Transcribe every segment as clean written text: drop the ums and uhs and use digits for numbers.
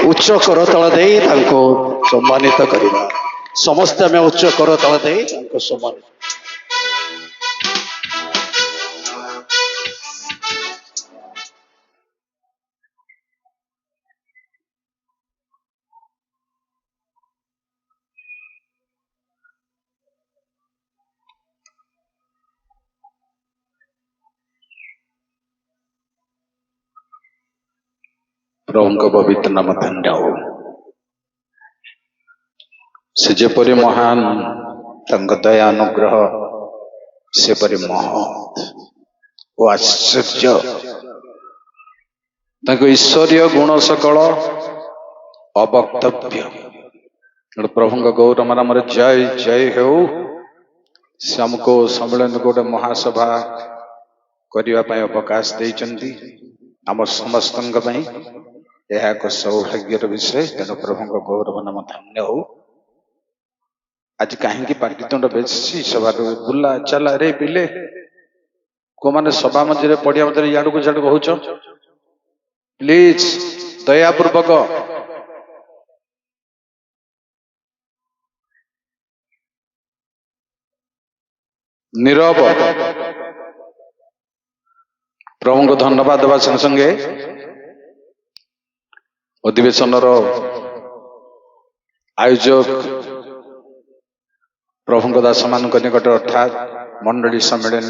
उच्च करतल दे सम्मानित करवा समस्ते आम उच्च करतल दे सम्मानित प्रभु पवित्र नाम धन्य हो से जेपरी महान दया अनुग्रह सेपरी महत ओ आश्चर्य ईश्वरीय गुण सकल अवक्तव्य प्रभु गौरम नाम जय जय हो से आमको सम्मेलन गोटे महासभा करने अवकाश देइचंती आम समस्त यह एक सौभाग्यर विषय तेणु प्रभु गौरव नाम धन्य हो आज कहीं पाटितुंड बेसी सभा बुला चला रे पिले को मैंने सभा मझे पड़िया मध्य इाड़ू झाड़ू होच प्लीज दयापूर्वक नीरव प्रभु को धन्यवाद देवा संगे संगे अधिवेशन आयोजक प्रभु दास मान निकट अर्थात मंडली सम्मेलन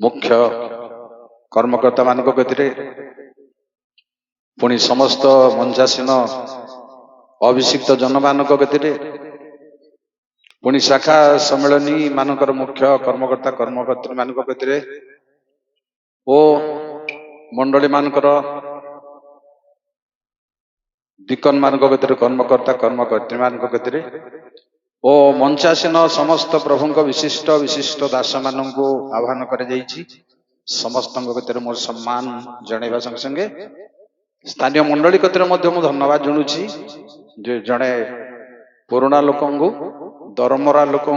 मुख्य कर्मकर्ता मान गति पुणी समस्त मंचासीन अभिषिक्त जन मान गति पुणी शाखा सम्मेलनी मानकर मुख्य कर्मकर्ता कर्मकर्त्री मान गति ओ मंडली मानकर दिकन मान गति कर्मकर्ता कर्मकर्त्री मान गति ओ मंचासीन समस्त प्रभु विशिष्ट विशिष्ट दास मान आह्वान कर समस्त गति मोर सम्मान जनवा संगे संगे स्थानीय मंडली गति धन्यवाद जनुची जड़े पुराणा लोक दरमरा लोक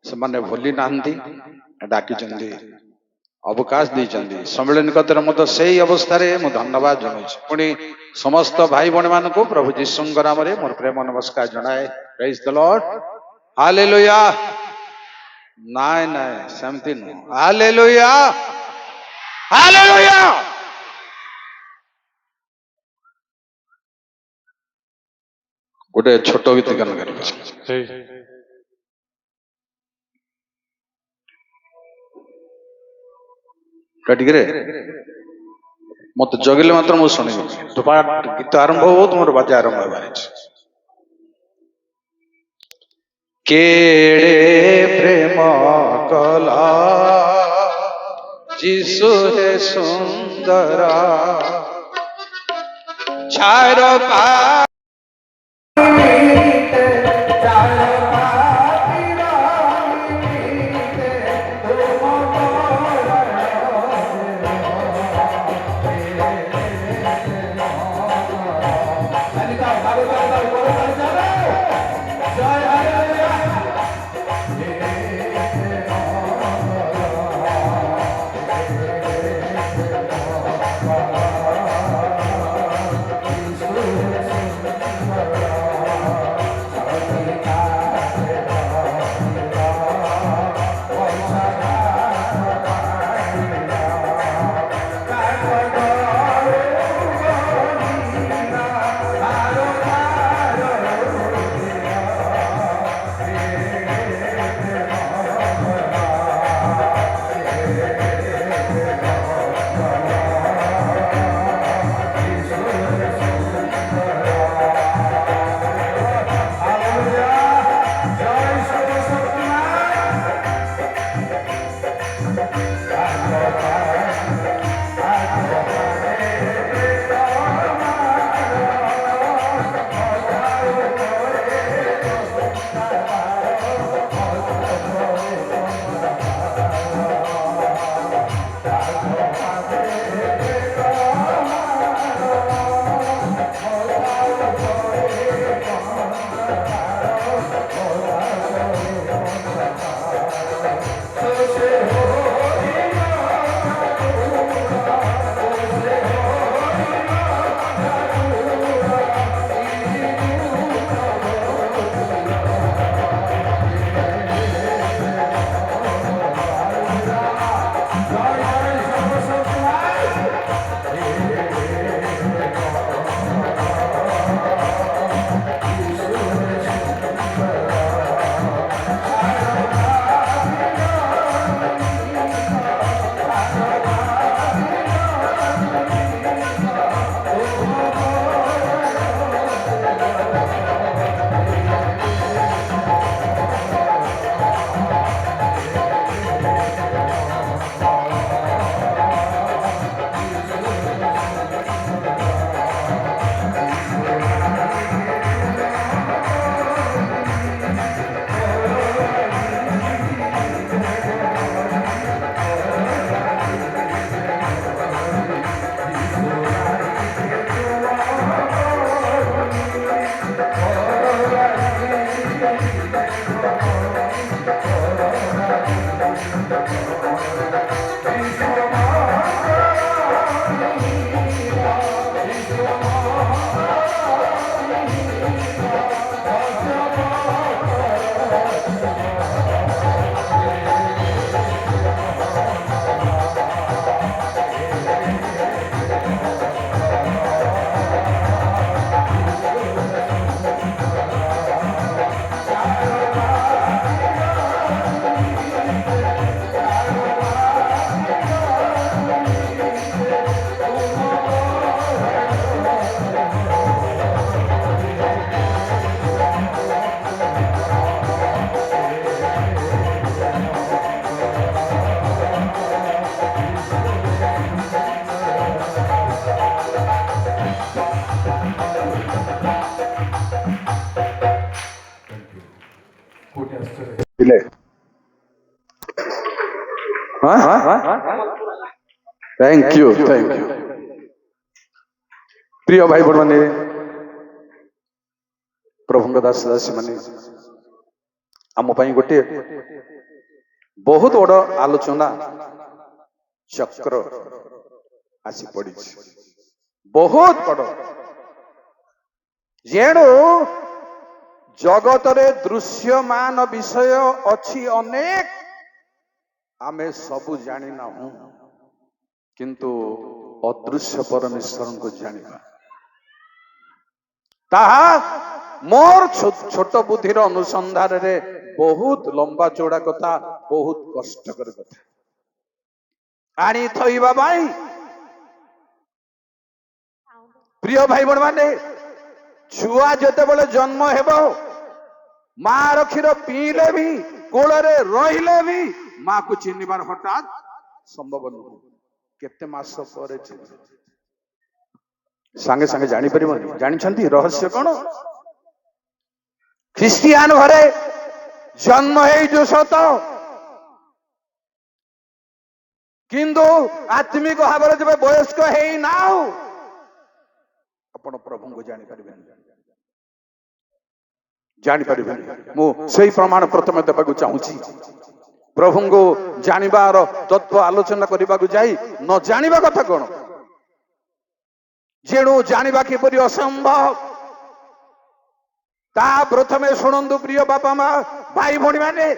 से माने भूली ना डाकी अवकाश देइचंदी सम्मेलन कतर मत से अवस्था मुझे धन्यवाद जनाई पुणी समस्त भाई भौणी मान को प्रभु जीशु नाम रे मोर प्रेम नमस्कार जनाए प्रेज द लॉर्ड हालेलुया नाय नाय सेमती नु हालेलुया हालेलुया गोटे छोट गीत गान कर रे मत जगिले मात्र मु शुणी गीत आरंभ हो तुम बाजा आरंभ होबार केड़े प्रेम कला जीसु हे सुंदरा छार पा ପିଲେ थैंक यू प्रिय भाई बहन माने प्रभु दास दासी माने आम गोटे बहुत बड़ आलोचना चक्र आसी पड़ी बहुत बड़ जेणु जगत रे दृश्यमान विषय अच्छी अनेक आमे सबू जानी ना हूं किंतु अदृश्य परमेश्वर को जानिबा ताहा मोर छोट बुद्धिर अनुसंधान रे बहुत लंबा चौड़ा कथा बहुत कष्टकर कथा आनी थईबा भाई प्रिय भाई बहन माने छुआ जते बेले जन्म हेबो मार क्षीर पीले भी कोଳରେ रहिले भी माँ को चिन्हबार हठात संभव नुह केते मास पर सांगे सांगे जानी परिबनी जानिछंती रहस्य कोन ख्रिस्टियान घरे जन्म है जो सत किंतु आत्मिक भाव जब वयस्क है ना आपण प्रभु को जानी परिबनी जानी परिबनी मु सही प्रमाण प्रथम देबाकू चाहूची प्रभु को जानिबार तत्व आलोचना करने को जाई न जानिबा कथा कोन जेणु जानिबा किपरि असंभव ता प्रथमे शुणु प्रिय बापा माँ भाई भौणी माने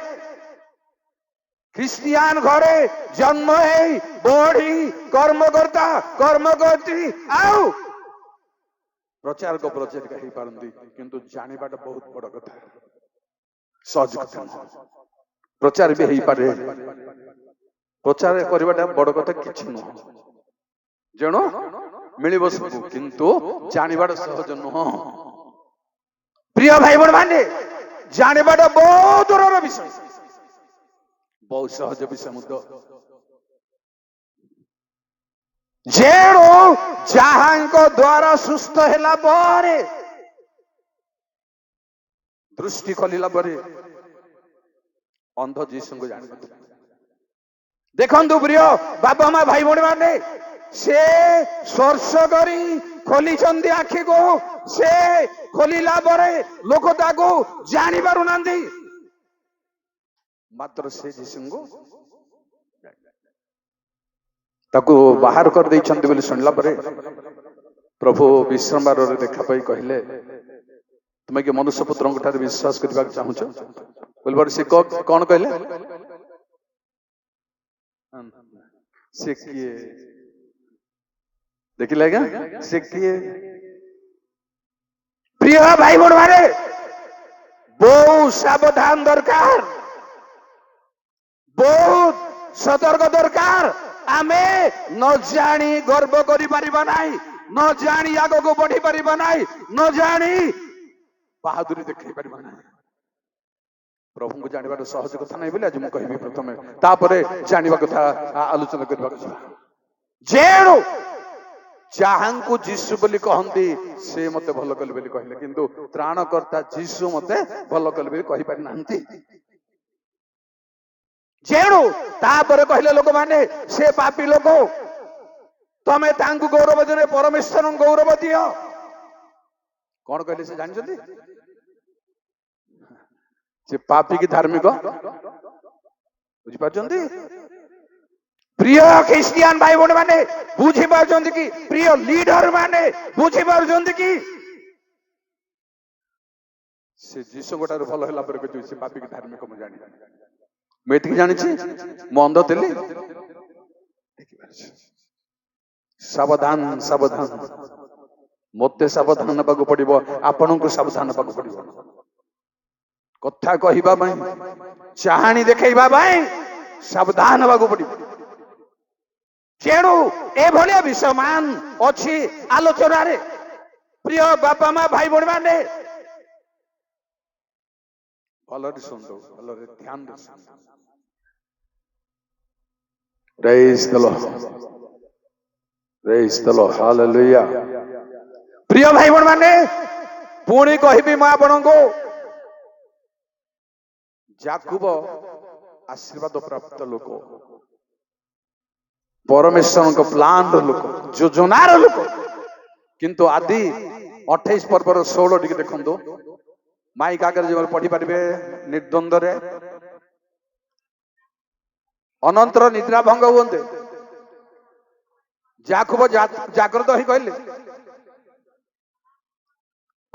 ख्रिस्टियान घरे जन्म है बढ़ी कर्मकर्ता कर्मकर्त्री आउ प्रचार को प्रचारिका हो पारती किंतु जानिबाटा बहुत बड़ कथा सहज कथा प्रचार भी हो पारे प्रचार करवाटा बड़ कथा किछि नुह जेणु मिलिब सब किंतु जानिबाटा सहज नुह प्रिय भाई बहन माने जानिबाटा बहुत दूर विषय बहुत सहज विषय मुद्दा जेणु जहां द्वारा सुस्थ हैला परे दृष्टि खोलिला परे अंध जीसु को जान देखंतु प्रिय बाबा माँ भाई भौणी माने से स्पर्श करी खोली आखि को से खोलिला परे लोक ताको जानी पारु नांदी मात्र से जीसु को ताको बाहर कर देइछन्ति बोली सुनला परे प्रभु विश्रामबार रे देखा पाई कहले तुमे के मनुष्य पुत्र ठारे विश्वास करबा चाहूछ बोलबार से कोन कहले से किए देखिले क्या से किए प्रिय भाई बहन माने बहुत सावधान दरकार बहुत सतर्क दरकार आमे न जानी गर्व करि परिबा नाही न जानी आगो को बढ़ी परिबा नाही न जानी बहादुरी देखै परिबा नाही प्रभु को जानिबार सहज कथा नाही बोले आज मु कहबी प्रथमे तापरे जानिबा कथा आलोचना करबा कथा जेणु जहांकु जीसु बोली कहंती से मते भलो कल बोली कहले किंतु त्राणकर्ता जीसु मते भलो कल बोली कहि पारि नांती जेणु तापर कहले लोक माने से पापी लोक तमे तांकु गौरव दे परमेश्वर गौरव दियो कौन कहले से जानछथि से पापी की धार्मिक बुझी पाछंती प्रिय ख्रिस्टियान भाई भौणी माने बुझी पाछंती कि प्रिय लीडर माने बुझी पाछंती कि से जीसु गोटार भलो होला पर कहै से पापी की धार्मिक मु जानि मैं जानी मु अंध थी सावधान सावधान मत सावधान नाक पड़ो आपण को सावधान नाक पड़ो कथा कहवा चाहाणी देखा सावधान नाक पड़ो जेणु एभलिया विषयमान अच्छी आलोचना रे प्रिय बापा माँ भाई भौणी माने भलरे सुनतो भलरे ध्यान दे Praise the Lord. Praise the Lord. Hallelujah. प्रिय भाई बहन माने पुणी कहबी मैं आपण को ଯାକୁବ ଆଶୀର୍ବାଦ ପ୍ରାପ୍ତ ଲୋକ, ପରମେଶ୍ୱରଙ୍କ ପ୍ଲାନ୍ ଲୋକ, ଯୋଜନାର ଲୋକ। କିନ୍ତୁ ଆଦି 28 ପର୍ବର 16 ଟିକେ ଦେଖନ୍ତୁ। ମାଇକ ଆଗରେ ଯେଭଳି ପଢିପାରିବେ ନିର୍ଦ୍ୱନ୍ଦରେ ଅନନ୍ତର ନିଦ୍ରା ଭଙ୍ଗ ହୁଅନ୍ତେ ଯାକୁବ ଜାଗ୍ରତ ହେଇ କହିଲେ,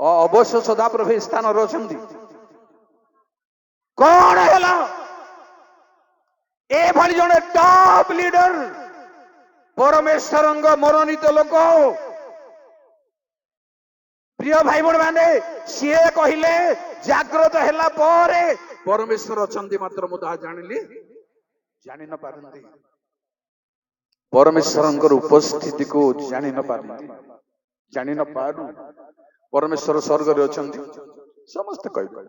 ଅବଶ୍ୟ ସଦାପ୍ରଭୁ ଏ ସ୍ଥାନରେ ଅଛନ୍ତି। କଣ ହେଲା? ଏଭଳି ଜଣେ ଟପ୍ ଲିଡର, ପରମେଶ୍ୱରଙ୍କ ମନୋନୀତ ଲୋକ, ପ୍ରିୟ ଭାଇ ଭଉଣୀ ମାନେ, ସିଏ କହିଲେ ଜାଗ୍ରତ ହେଲା ପରେ ପରମେଶ୍ୱର ଅଛନ୍ତି, ମାତ୍ର ମୁଁ ତାହା ଜାଣିଲି ଜାଣି ନ ପାରନ୍ତି। ପରମେଶ୍ୱରଙ୍କର ଉପସ୍ଥିତିକୁ ଜାଣି ନ ପାରନ୍ତି, ଜାଣି ନ ପାରୁ। ପରମେଶ୍ୱର ସ୍ୱର୍ଗରେ ଅଛନ୍ତି ସମସ୍ତେ କହିବେ,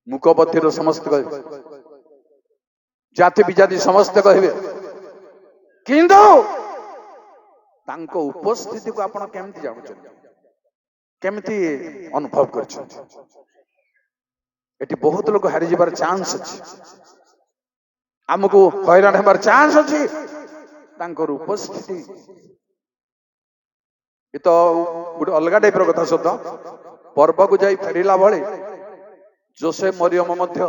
ମୁଖପତିର ସମସ୍ତେ କହିବେ, ଜାତି ବିଜାତି ସମସ୍ତେ କହିବେ। କିନ୍ତୁ ତାଙ୍କ ଉପସ୍ଥିତିକୁ ଆପଣ କେମିତି ଜାଣୁଛନ୍ତି, କେମିତି ଅନୁଭବ କରିଛନ୍ତି? ଏଠି ବହୁତ ଲୋକ ହାରିଯିବାର ଚାନ୍ସ ଅଛି, ଆମକୁ ହଇରାଣ ହେବାର ଚାନ୍ସ ଅଛି। ତାଙ୍କର ଉପସ୍ଥିତି ଏ ତ ଗୋଟେ ଅଲଗା ଟାଇପର କଥା। ସତ ପର୍ବକୁ ଯାଇ ଫେରିଲା ଭଳି ଯୋସେଫ ମରିୟମ ମଧ୍ୟ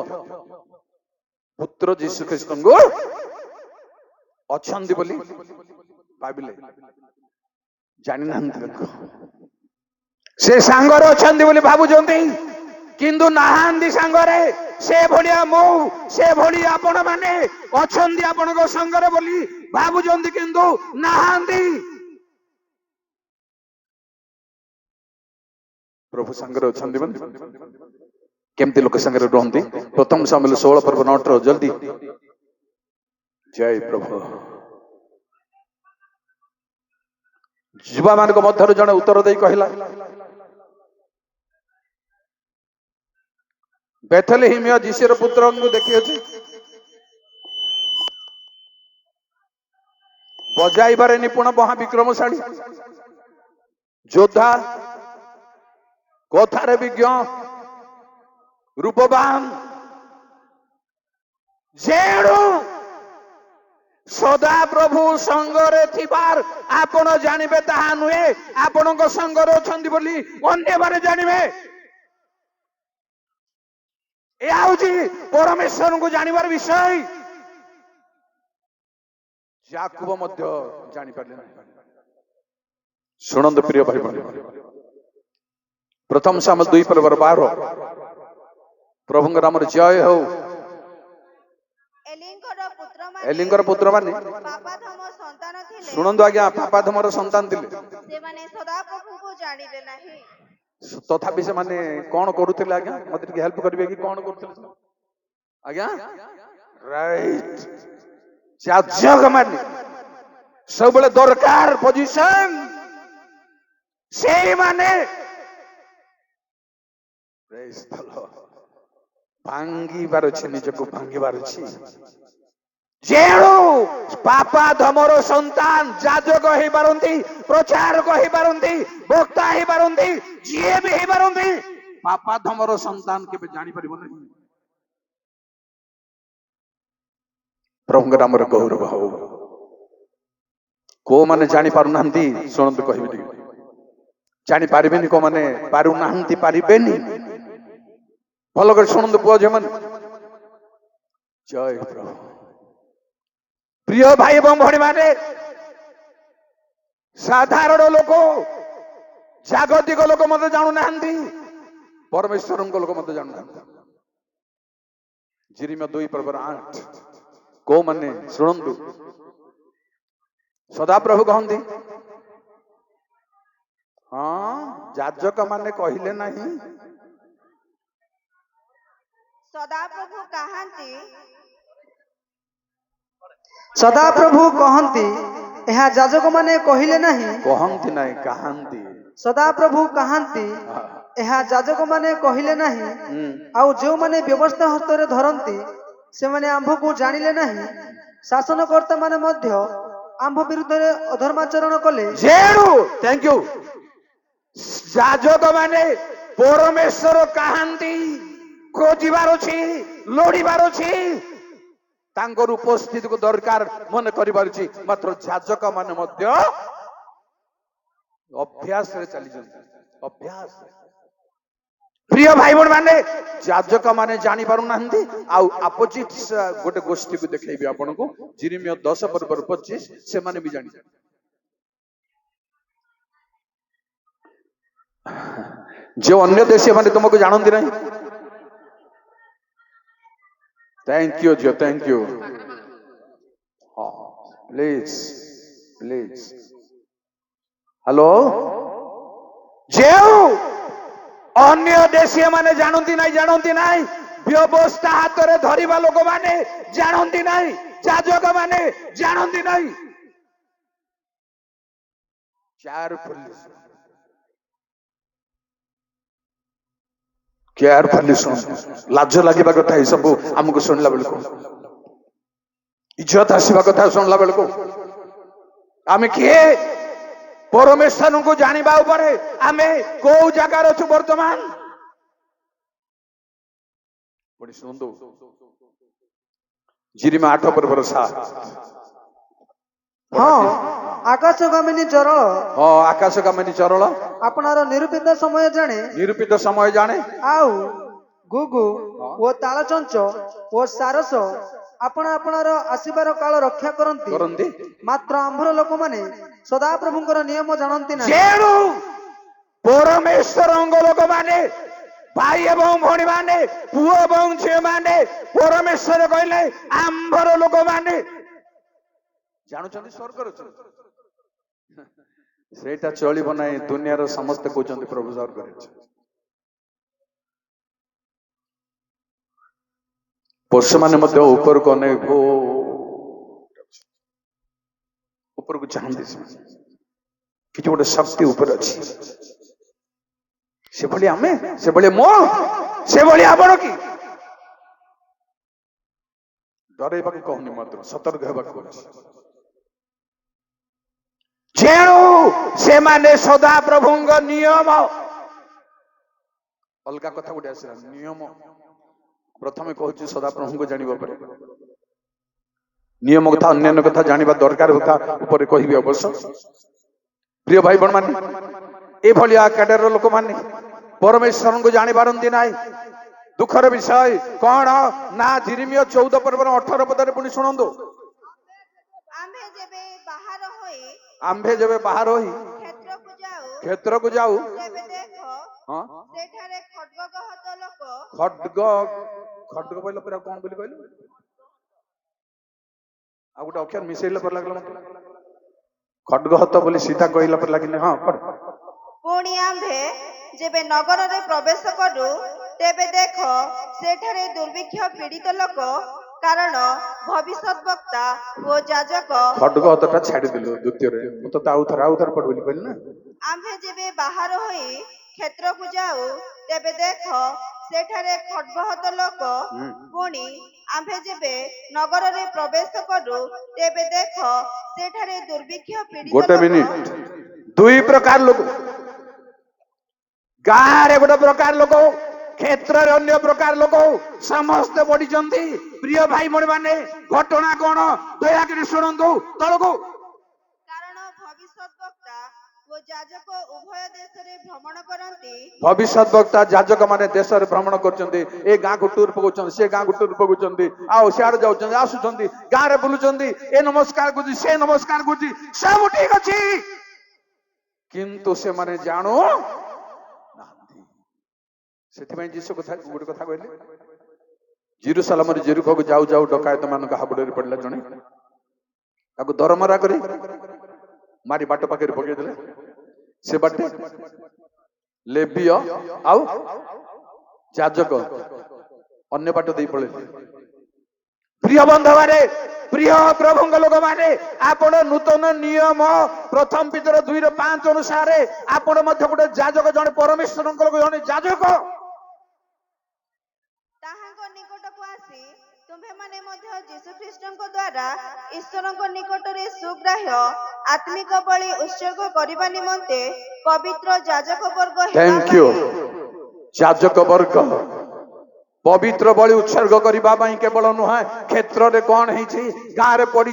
ପୁତ୍ର ଯୀଶୁ ଖ୍ରୀଷ୍ଟଙ୍କୁ ଅଛନ୍ତି ବୋଲି ଭାବିଲେ, ଜାଣିନାହାନ୍ତି। ତାଙ୍କୁ ସେ ସାଙ୍ଗରେ ଅଛନ୍ତି ବୋଲି ଭାବୁଛନ୍ତି, କିନ୍ତୁ ନାହାନ୍ତି ସାଙ୍ଗରେ। ସେ ଭଳିଆ ମୁଁ, ସେ ଭଳି ଆପଣ ମାନେ ଅଛନ୍ତି ଆପଣଙ୍କ ସାଙ୍ଗରେ ବୋଲି ଭାବୁଛନ୍ତି, କିନ୍ତୁ ନାହାନ୍ତି। ପ୍ରଭୁ ସାଙ୍ଗରେ ଅଛନ୍ତି ବୋଲି କେମିତି ଲୋକ ସାଙ୍ଗରେ ରୁହନ୍ତି? ପ୍ରଥମ ସାମୁଏଲ 16 ପର୍ବ 9 ଜଲ୍ଦି। ଜୟ ପ୍ରଭୁ। ଯୁବାମାନଙ୍କ ମଧ୍ୟରୁ ଜଣେ ଉତ୍ତର ଦେଇ କହିଲା, ବେଥଲେହେମିୟ ଯୀଶୁର ପୁତ୍ରଙ୍କୁ ଦେଖିଅଛି, ବଜାଇବାରେ ନିପୁଣ, ମହାବିକ୍ରମଶାଳୀ, ଯୋଦ୍ଧା, କଥାରେ ବିଜ୍ଞ, ରୂପବାନ, ଯେଣୁ ସଦା ପ୍ରଭୁ ସଙ୍ଗରେ ଥିବାର ଆପଣ ଜାଣିବେ ତାହା ନୁହେଁ, ଆପଣଙ୍କ ସଙ୍ଗରେ ଅଛନ୍ତି ବୋଲି ଅନ୍ୟମାନେ ଜାଣିବେ। ଏହା ହଉଛି ପରମେଶ୍ୱରଙ୍କୁ ଜାଣିବାର ବିଷୟ। ଯାକୁବ ମଧ୍ୟ ଜାଣିପାରିଲେ ନାହିଁ। ଶୁଣନ୍ତୁ ପ୍ରିୟ ଭାଇ ଭଉଣୀ, ପ୍ରଥମ ସାମୁଏଲ 2 ପର୍ବର 12। ପ୍ରଭୁଙ୍କ ନାମରେ ଜୟ ହଉ। ଏଲିଙ୍କର ପୁତ୍ରମାନେ ପାପାଧମ ସନ୍ତାନ ଥିଲେ। ଶୁଣନ୍ତୁ ଆଜ୍ଞା, ପାପାଧମର ସନ୍ତାନ ଥିଲେ। ସେମାନେ ସଦାପ୍ରଭୁଙ୍କୁ ଜାଣିଲେ ନାହିଁ। ତଥାପି ସେମାନେ କଣ କରୁଥିଲେ ଆଜ୍ଞା? ମତେ ଟିକେ ହେଲ୍ପ କରିବେ କି? କଣ କରୁଥିଲେ ଆଜ୍ଞା? ରାଇଟ, ଯାଜକ ମାନେ ସବୁବେଳେ ଦରକାର ପୋଜିସନ, ସେଇମାନେ ଭାଙ୍ଗିବାର ଅଛି, ନିଜକୁ ଭାଙ୍ଗିବାର ଅଛି। ଯେଣୁ ପାପାଧମର ସନ୍ତାନ ଯାଜକ ହେଇପାରନ୍ତି, ପ୍ରଚାରକ ହେଇପାରନ୍ତି, ବକ୍ତା ହେଇପାରନ୍ତି, ଯିଏ ବି ହେଇପାରନ୍ତି, ପାପାଧମର ସନ୍ତାନ କେବେ ଜାଣିପାରିବ ନାହିଁ। ପ୍ରଭୁଙ୍କ ନାମରେ ଗୌରବ ହଉ। କୋଉମାନେ ଜାଣିପାରୁନାହାନ୍ତି ଶୁଣନ୍ତୁ, କହିବି ଟିକେ। ଜାଣିପାରିବେନି କୋଉମାନେ ପାରୁନାହାନ୍ତି, ପାରିବେନି। ଭଲ କରି ଶୁଣନ୍ତୁ ପୁଅ ଝିଅ ମାନେ। ଜୟ ପ୍ରଭୁ। ପ୍ରିୟ ଭାଇ ଏବଂ ଭଉଣୀ ମାନେ, ସାଧାରଣ ଲୋକ, ଜାଗତିକ ଲୋକ ମଧ୍ୟ ଜାଣୁନାହାନ୍ତି, ପରମେଶ୍ୱରଙ୍କ ଲୋକ ମଧ୍ୟ ଜାଣୁନାହାନ୍ତି। ଯେରେମିୟା 2 ପର୍ବର 8। କୋଉମାନେ? ଶୁଣନ୍ତୁ, ସଦାପ୍ରଭୁ କହନ୍ତି, ହଁ ଯାଜକ ମାନେ କହିଲେ ନାହିଁ। ସଦାପ୍ରଭୁ କାହାନ୍ତି, ସଦାପ୍ରଭୁ କହନ୍ତି, ଏହା ଯାଜକ ମାନେ କହିଲେ ନାହିଁ। କହନ୍ତି ନାହିଁ, କାହାନ୍ତି। ସଦାପ୍ରଭୁ କାହାନ୍ତି, ଏହା ଯାଜକ ମାନେ କହିଲେ ନାହିଁ। ଆଉ ଯେଉଁମାନେ ବ୍ୟବସ୍ଥା ହସ୍ତରେ ଧରନ୍ତି, ସେମାନେ ଆମ୍ଭକୁ ଜାଣିଲେ ନାହିଁ। ଶାସନକର୍ତ୍ତା ମାନେ ମଧ୍ୟ ଆମ୍ଭ ବିରୁଦ୍ଧରେ ଅଧର୍ମାଚରଣ କଲେ। ଯେଣୁ ଥ୍ୟାଙ୍କ ୟୁ, ଯାଜକ ମାନେ ପରମେଶ୍ୱର କାହାନ୍ତି ଖୋଜିବାର ଅଛି, ଲୋଡ଼ିବାର ଅଛି, ତାଙ୍କର ଉପସ୍ଥିତିକୁ ଦରକାର ମନେ କରିପାରୁଛି। ମାତ୍ର ଯାଜକ ମାନେ ମଧ୍ୟ ଅଭ୍ୟାସରେ ଚାଲିଛନ୍ତି, ଅଭ୍ୟାସ। ପ୍ରିୟ ଭାଇ ଭଉଣୀ ମାନେ, ଯାଜକ ମାନେ ଜାଣି ପାରୁନାହାନ୍ତି। ଆଉ ଅପୋଜିଟ ଗୋଟେ ଗୋଷ୍ଠୀକୁ ଦେଖେଇବି ଆପଣଙ୍କୁ, ଯିରିମିୟ 10:25, ସେମାନେ ବି ଜାଣି। ଯେଉଁ ଅନ୍ୟ ଦେଶୀୟ ମାନେ ତୁମକୁ ଜାଣନ୍ତି ନାହିଁ। ଥ୍ୟାଙ୍କ ୟୁ ଝିଅ, ଥ୍ୟାଙ୍କ ୟୁ। ହଁ ପ୍ଲିଜ ପ୍ଲିଜ। ହ୍ୟାଲୋ। ଯେଉଁ ଅନ୍ୟ ଦେଶୀୟ ମାନେ ଜାଣନ୍ତି ନାହିଁ, ବ୍ୟବସ୍ଥା ହାତରେ ଧରିବା ଲୋକମାନେ ଜାଣନ୍ତି ନାହିଁ, ଯାଜକ ମାନେ ଜାଣନ୍ତି ନାହିଁ। କେୟାରଫୁଲି ଶୁଣ। ଲାଜ ଲାଗିବା କଥା ଏ ସବୁ ଆମକୁ ଶୁଣିଲା ବେଳକୁ, ଇଜ୍ଜତ ଆସିବା କଥା ଶୁଣିଲା ବେଳକୁ। ଆମେ କିଏ? ପରମେଶ୍ୱରଙ୍କୁ ଜାଣିବା ଉପରେ ଆମେ କୋଉ ଜାଗାରେ ଅଛୁ ବର୍ତ୍ତମାନ? ପୁଣି ଶୁଣନ୍ତୁ, ଯିରିମିୟ 8:7। ହଁ, ଆକାଶଗାମିନୀ ଚରଳ, ହଁ, ଆକାଶଗାମିନୀ ଚରଳ ଆପଣାର ନିରୂପିତ ସମୟ ଜାଣେ, ନିରୂପିତ ସମୟ ଜାଣେ। ଆଉ ଗୁଗୁ ଓ ତାଳଚଞ୍ଚ ଓ ସାରସ ଆପଣାର ଆସିବାର କାଳ ରକ୍ଷା କରନ୍ତି। ମାତ୍ର ଆମ୍ଭର ଲୋକମାନେ ସଦାପ୍ରଭୁଙ୍କର ନିୟମ ଜାଣନ୍ତି ନାହିଁ। ଯେଣୁ ପରମେଶ୍ୱରଙ୍କ ଲୋକମାନେ, ଭାଇ ଏବଂ ଭଉଣୀ ମାନେ, ପୁଅ ଏବଂ ଝିଅ ମାନେ, ପରମେଶ୍ୱର କହିଲେ ଆମ୍ଭର ଲୋକମାନେ ଜାଣୁଛନ୍ତି ସ୍ୱର୍ଗରେ ଅଛନ୍ତି। ସେଇଟା ଚଳିବ ନାହିଁ। ଦୁନିଆର ସମସ୍ତେ କହୁଛନ୍ତି ପ୍ରଭୁ ସ୍ୱର୍ଗରେ ଅଛନ୍ତି। ପଶୁମାନେ ମଧ୍ୟ ଉପରକୁ ଅନେକ ଉପରକୁ ଚାହାନ୍ତି। କିଛି ଗୋଟେ ଶକ୍ତି ଉପରେ ଅଛି। ସେଭଳି ଆମେ, ସେଭଳି ମୁଁ, ସେଭଳି ଆପଣ କି? ଡରେଇବାକୁ କହୁନି, ମାତ୍ର ସତର୍କ ହେବାକୁ କହୁଛି। ଯେଣୁ ସେମାନେ ସଦା ପ୍ରଭୁଙ୍କ ନିୟମ, ଅଲଗା କଥା ଗୋଟେ ଆସିଲା, ନିୟମ। ପ୍ରଥମେ କହୁଛି ସଦା ପ୍ରଭୁଙ୍କୁ ଜାଣିବା ପରେ, ନିୟମ କଥା, ଅନ୍ୟାନ୍ୟ କଥା ଜାଣିବା ଦରକାର କଥା ଉପରେ କହିବି ଅବଶ୍ୟ। ପ୍ରିୟ ଭାଇ ଭଉଣୀ ମାନେ, ଏଭଳିଆ କ୍ୟାଡରର ଲୋକମାନେ ପରମେଶ୍ୱରଙ୍କୁ ଜାଣିପାରନ୍ତି ନାହିଁ। ଦୁଃଖର ବିଷୟ କଣ ନା, ଯିରିମିୟ 14:18 ପୁଣି ଶୁଣନ୍ତୁ। ଆମ୍ଭେ ଯେବେ ବାହାର ହୋଇ କ୍ଷେତ୍ରକୁ ଯାଉ, ତେବେ ଦେଖ, ହଁ, ସେଠାରେ ଖଡ୍ଗହତ ଲୋକ। ଖଡ୍ଗ କହିଲ ପରା, କଣ ବୋଲି କହିଲ? ଆଉ ଗୋଟେ ଅକ୍ଷର ମିଶେଇଲା ପରେ ଲାଗିଲା ମତେ। ଖଡ୍ଗହତ ବୋଲି ସିଧା କହିଲା ପରେ ଲାଗିଲେ। ହଁ, ପୁଣି ଆମ୍ଭେ ଯେବେ ନଗରରେ ପ୍ରବେଶ କରୁ, ତେବେ ଦେଖ, ସେଠାରେ ଦୁର୍ଭିକ୍ଷ ପୀଡ଼ିତ ଲୋକ, କାରଣ ଭବିଷ୍ୟତ ବକ୍ତା ଓ ଯାଜକ। ଖଡ୍ଗହତଟା ଛାଡିଦେଲୁ ଦ୍ୱିତୀୟରେ, ମୁଁ ତ ଆଉଥରେ ପଢ ବୋଲି କହିଲି ନା। ଆମ୍ଭେ ଯେବେ ବାହାର ହୋଇ କ୍ଷେତ୍ରକୁ ଯାଉ, ତେବେ ଦେଖ, ସେଠାରେ ଖଡ୍ଗହତ ଲୋକ। ପୁଣି ଆମ୍ଭେ ଯେବେ ନଗରରେ ପ୍ରବେଶ କରୁ, ତେବେ ଦେଖ, ସେଠାରେ ଦୁର୍ଭିକ୍ଷ ପୀଡ଼ିତ ଗୋଟେ ଲୋକ। ମିନିଟ। ଦୁଇ ପ୍ରକାର ଲୋକ, ଗାଁରେ ଗୋଟେ ପ୍ରକାର ଲୋକ, କ୍ଷେତ୍ରରେ ଅନ୍ୟ ପ୍ରକାର ଲୋକ, ସମସ୍ତେ ବଢିଛନ୍ତି। ପ୍ରିୟ ଭାଇ ଭଉଣୀ ମାନେ, ଘଟଣା କଣ ଦୟାକରି ଶୁଣନ୍ତୁ ତଳକୁ। କାରଣ ଭବିଷ୍ୟତ ବକ୍ତା ଓ ଯାଜକ ଉଭୟ ଦେଶରେ ଭ୍ରମଣ କରନ୍ତି। ଭବିଷ୍ୟତ ବକ୍ତା ଯାଜକ ମାନେ ଦେଶରେ ଭ୍ରମଣ କରୁଛନ୍ତି। ଏ ଗାଁକୁ ଟୁର ପକଉଛନ୍ତି, ସେ ଗାଁକୁ ଟୁର ପକଉଛନ୍ତି, ଆଉ ସିଆଡେ ଯାଉଛନ୍ତି, ଆସୁଛନ୍ତି, ଗାଁରେ ବୁଲୁଛନ୍ତି, ଏ ନମସ୍କାର କରୁଛି, ସେ ନମସ୍କାର କରୁଛି, ସବୁ ଠିକ ଅଛି। କିନ୍ତୁ ସେମାନେ ଜାଣୁ ନାହାନ୍ତି। ସେଥିପାଇଁ ଯୀଶୁ ଗୋଟେ କଥା କହିଲେ, ଜେରୁସାଲେମରେ ଜେରିକୋକୁ ଯାଉ ଯାଉ ଡକାୟତ ମାନଙ୍କ ହାବୁଡରେ ପଡିଲା ଜଣେ, ତାକୁ ଦରମରା କରି ମାରି ବାଟ ପାଖରେ ପକେଇଦେଲେ। ସେ ବାଟେ ଲେବିୟ ଆଉ ଯାଜକ ଅନ୍ୟ ବାଟ ଦେଇ ପଳେଇଲେ। ପ୍ରିୟ ବନ୍ଧୁମାନେ, ପ୍ରିୟ ପ୍ରଭୁଙ୍କ ଲୋକମାନେ, ଆପଣ ନୂତନ ନିୟମ ପ୍ରଥମ ପିତର 2:5 ଅନୁସାରେ ଆପଣ ମଧ୍ୟ ଗୋଟେ ଯାଜକ, ଜଣେ ପରମେଶ୍ୱରଙ୍କର ଜଣେ ଯାଜକ। ତାହାଙ୍କ ନିକଟକୁ ଆସି ତୁମ୍ଭେମାନେ ମଧ୍ୟ ଯୀଶୁଖ୍ରୀଷ୍ଟଙ୍କ ଦ୍ୱାରା ଈଶ୍ୱରଙ୍କ ନିକଟରେ ସୁଗ୍ରାହ୍ୟ ଆତ୍ମିକ ବଳି ଉତ୍ସର୍ଗ କରିବା ନିମନ୍ତେ ପବିତ୍ର ଯାଜକ ବର୍ଗ ହେବା ପାଇଁ। ଯାଜକ ବର୍ଗ, पवित्र बलि उत्सर्ग करने केवल नुहे क्षेत्र में कौन है गाँव में पड़ी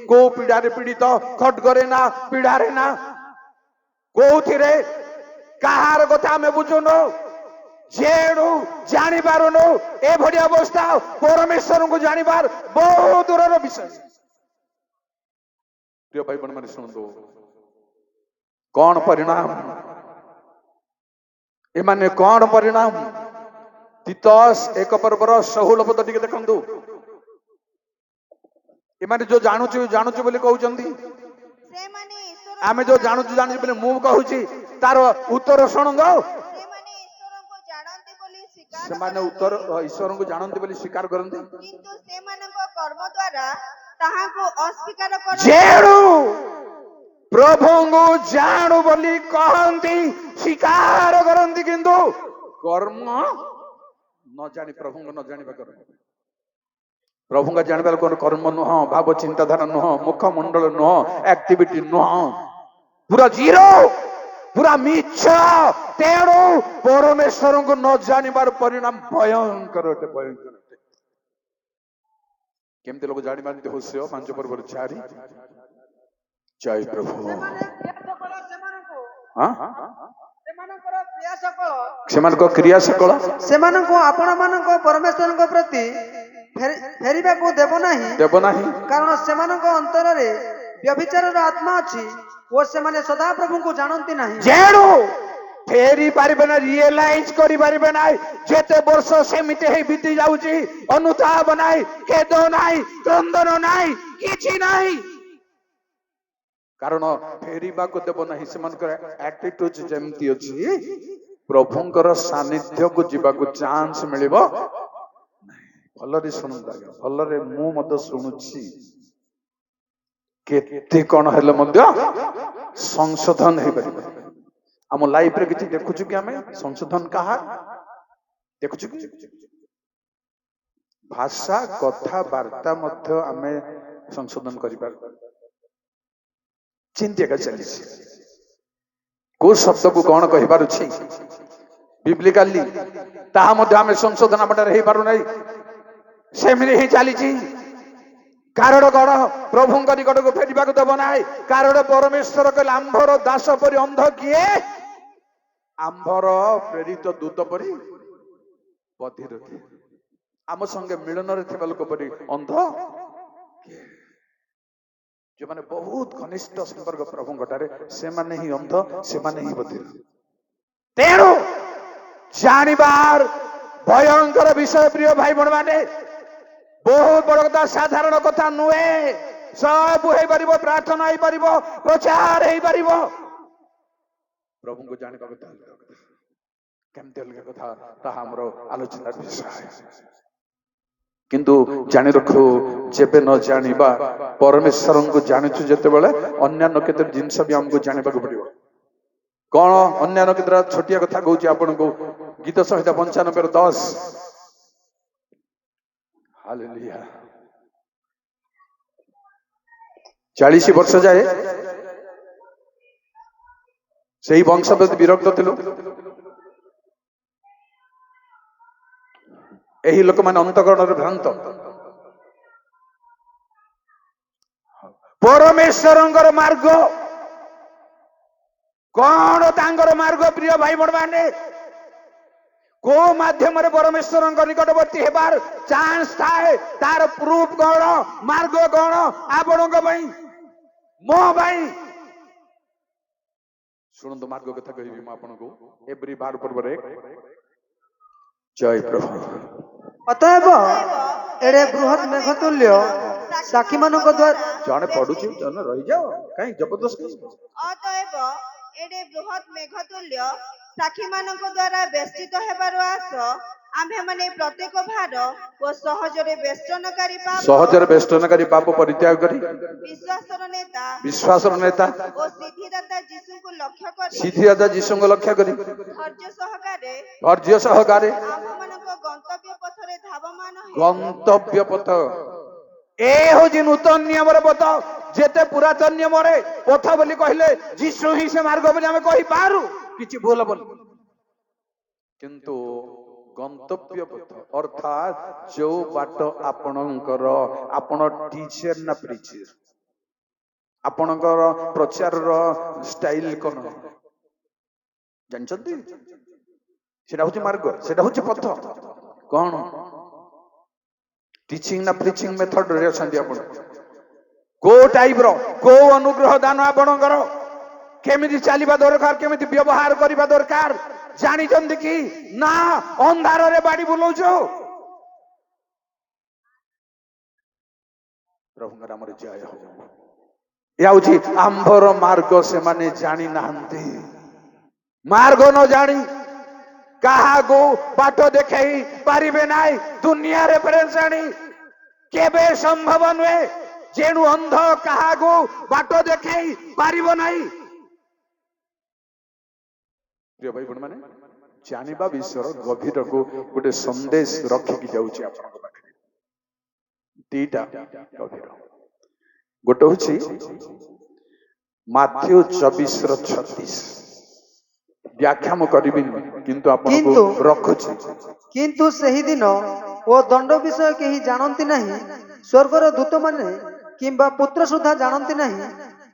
को पीड़ा पीड़ित खड्गरे ना पीड़ारे ना कौथिरे कहार कथा आम बुझुनु जेणु जानी पारुनु एभली अवस्था परमेश्वर को जानिबार बहुत दूर विषय। प्रिय भाई बहन मैंने शुणु कौन परिणाम एमाने कौन परिणाम तीतस एक पर्वर 16 पद टिके देखंतु एमाने जो जानुछु जानुछु बोली कहउचंदी ସେମାନେ ଈଶ୍ୱର आमे जो जानुछु जानुछु बोली मु कहूची तार उत्तर शुणुंगो ସେମାନେ ଈଶ୍ୱରଙ୍କୁ ଜାଣନ୍ତି ବୋଲି ସ୍ୱୀକାର सेमाने उत्तर ईश्वर को जानନ୍ତି बोली स्वीकार करନ୍ତି କିନ୍ତୁ ସେମାନଙ୍କ କର୍ମ ଦ୍ୱାରା ତାହାଙ୍କୁ ଅସ୍ୱୀକାର କରନ୍ତି। जेणु प्रभु को जानू बोली कहती स्वीकार करती किंतु कर्म न जानी प्रभु को न जानिबा कर्म प्रभु का जानिबार कोन कर्म नुह भाव चिंताधारा नुह मुखमंडल नुह एक्टिविटी नुह पूरा जीरो पूरा मिछ तेणु परमेश्वर को न जानिबार परिणाम भयंकर अटे भयंकर अटे। केमती लोग जानी पारती होशेय 5 पर्व 4 जय प्रभु सेमानक क्रिया सकल ସେମାନଙ୍କୁ ଆପଣମାନଙ୍କ ପରମେଶ୍ୱରଙ୍କ ପ୍ରତି ଫେରିବାକୁ ଦେବ ନାହିଁ କାରଣ ସେମାନଙ୍କ ଅନ୍ତରରେ ବ୍ୟଭିଚାରର ଆତ୍ମା ଅଛି ଓ ସେମାନେ ସଦାପ୍ରଭୁଙ୍କୁ ଜାଣନ୍ତି ନାହିଁ। जेणु फेरी पारिबे ना रियलाइज करि पारिबे ना जेते वर्ष सेमिते हे बीती जाउची अनुताप नाही खेद नाही क्रंदन नाही किछि नाही कारण फेरिबा को देबो नाही सेमानकर एटीट्यूड जेमती अछि प्रभुंकर सानिध्य को जीवा को चांस मिलिबो भलरे सुनंदा भलरे मु मद सुनुछि केते कोन हेले मध्य संशोधन हे परिबो आम लाइफ रे किछि देखुछु कि आमे संशोधन कहा देखुछु कि भाषा कथा वार्ता मध्य आमे संशोधन करि पार चिंता का चली को शब्द को कौन कहि पारुछि बिब्लिकली ताहा मध्य आमे संशोधन बटर हे पारु नै सेमिनि ही चली कारण कौन प्रभु निकट को फेरिबा को देव ना कारण परमेश्वर कहले आंभर दास परि अंध किए आंभर प्रेरित दूत परि बधिर किए आम संगे मिलन रे थिबा लोक परि अंध किए जो माने बहुत घनिष्ठ संपर्क प्रभु गटारे से माने ही अंध से माने ही बधिर तेणु जानिबार भयंकर विषय प्रिय भाई बहन माने बहुत बड़ कथा साधारण कथा नुहे सब हो पारिबो प्रार्थना हो पारिबो प्रचार हो पारिबो प्रभु को जानिबा कथा केमते अलग कथा ताहा हमरो आलोचना विषय किंतु जानि रखो जेबे न जानिबा परमेश्वर को जानिछु जते बेले अन्यान्य केते जिंस भी हमको जानिबा को पड़िबो कोन अन्यान्य केते छोटिया कथा कहूची आपन को गीत संहिता 95:10 हालेलुया 40 वर्ष जाए सही वंश प्रति विरक्त थिलु एही लोक माने अंतकरण भ्रांत परमेश्वरंकर मार्ग कौन तांकर मार्ग प्रिय भाई बड़ माने को माध्यम रे परमेश्वर निकटवर्ती हेबार चांस थाए तार प्रूफ कौन मार्ग कौन आपण मो भाई शुणु मार्ग कथा कहबी मैं आपन को एवरी बार पर्व रे जय प्रभु अतएव एडे बृहत मेघतुल्य साखी मानक द्वारा जने पढुची जने रहि जाओ काई जबरदस्ती ଅତଏବ ଏଡେ ବୃହତ୍ ମେଘତୁଲ୍ୟ ସାକ୍ଷୀମାନଙ୍କ ଦ୍ୱାରା ବେଷ୍ଟିତ ହେବାର ଆଶ ଆମ୍ଭେମାନେ ପ୍ରତ୍ୟେକ ଭାର ଓ ସହଜରେ ବେଷ୍ଟନକାରୀ ପାପ ପରିତ୍ୟାଗ କରି ବିଶ୍ୱାସର ନେତା ଓ ସିଦ୍ଧିଦାତା ଯୀଶୁଙ୍କୁ ଲକ୍ଷ୍ୟ କରି ଧୈର୍ଯ୍ୟ ସହକାରେ ଆମ୍ଭମାନଙ୍କ ଗନ୍ତବ୍ୟ ପଥରେ ଧାବମାନ ଗନ୍ତବ୍ୟ ପଥ ए होजी नूतन नियम पथ जेते पुरातन नियम पथ बोली कहले जीशु ही से मार्ग बोली हमें कहि पारू किछि भूल बोल किंतु ଗନ୍ତବ୍ୟ ପଥ ଅର୍ଥାତ୍ ଯୋଉ ବାଟ ଆପଣଙ୍କର, ଆପଣ ଟିଚର ନା ପ୍ରିଚର, ଆପଣଙ୍କର ପ୍ରଚାରର ଷ୍ଟାଇଲ କଣ ଜାଣିଛନ୍ତି? ସେଟା ହଉଛି ମାର୍ଗ, ସେଟା ହଉଛି ପଥ। କଣ ଟିଚିଂ ନା ପ୍ରିଚିଂ ମେଥଡରେ ଅଛନ୍ତି ଆପଣ? କୋଉ ଟାଇପର, କୋଉ ଅନୁଗ୍ରହ ଦାନ ଆପଣଙ୍କର, କେମିତି ଚାଲିବା ଦରକାର, କେମିତି ବ୍ୟବହାର କରିବା ଦରକାର ଜାଣିଛନ୍ତି କି? ନା ଅନ୍ଧାରରେ ବାଡ଼ି ବୁଲଉଛ? ପ୍ରଭୁଙ୍କ ନାମରେ ଜୟ ହଉ। ଏହା ହଉଛି ଆମ୍ଭର ମାର୍ଗ। ସେମାନେ ଜାଣି ନାହାନ୍ତି। ମାର୍ଗ ନ ଜାଣି କାହାକୁ ବାଟ ଦେଖେଇ ପାରିବେ ନାହିଁ। ଦୁନିଆରେ ପରେଶାଣୀ କେବେ ସମ୍ଭବ ନୁହେଁ। ଯେଣୁ ଅନ୍ଧ କାହାକୁ ବାଟ ଦେଖେଇ ପାରିବ ନାହିଁ। ପ୍ରିୟ ଭାଇ ଭଉଣୀ ମାନେ, ଜାଣିବା ବିଷୟର ଗଭୀରକୁ ଗୋଟେ ସନ୍ଦେଶ ରଖିକି ଯାଉଛି ଆପଣଙ୍କ ପାଖରେ। ଦିଟା ଗଭୀର। ଗୋଟେ ହଉଛି ମାଥ୍ୟୁ 24:36। ବ୍ୟାଖ୍ୟା ମୁଁ କରିବିନି, କିନ୍ତୁ ଆପଣଙ୍କୁ ରଖୁଛି। କିନ୍ତୁ ସେହି ଦିନ ଓ ଦଣ୍ଡ ବିଷୟ କେହି ଜାଣନ୍ତି ନାହିଁ, ସ୍ୱର୍ଗର ଦୂତମାନେ କିମ୍ବା ପୁତ୍ର ସୁଦ୍ଧା ଜାଣନ୍ତି ନାହିଁ,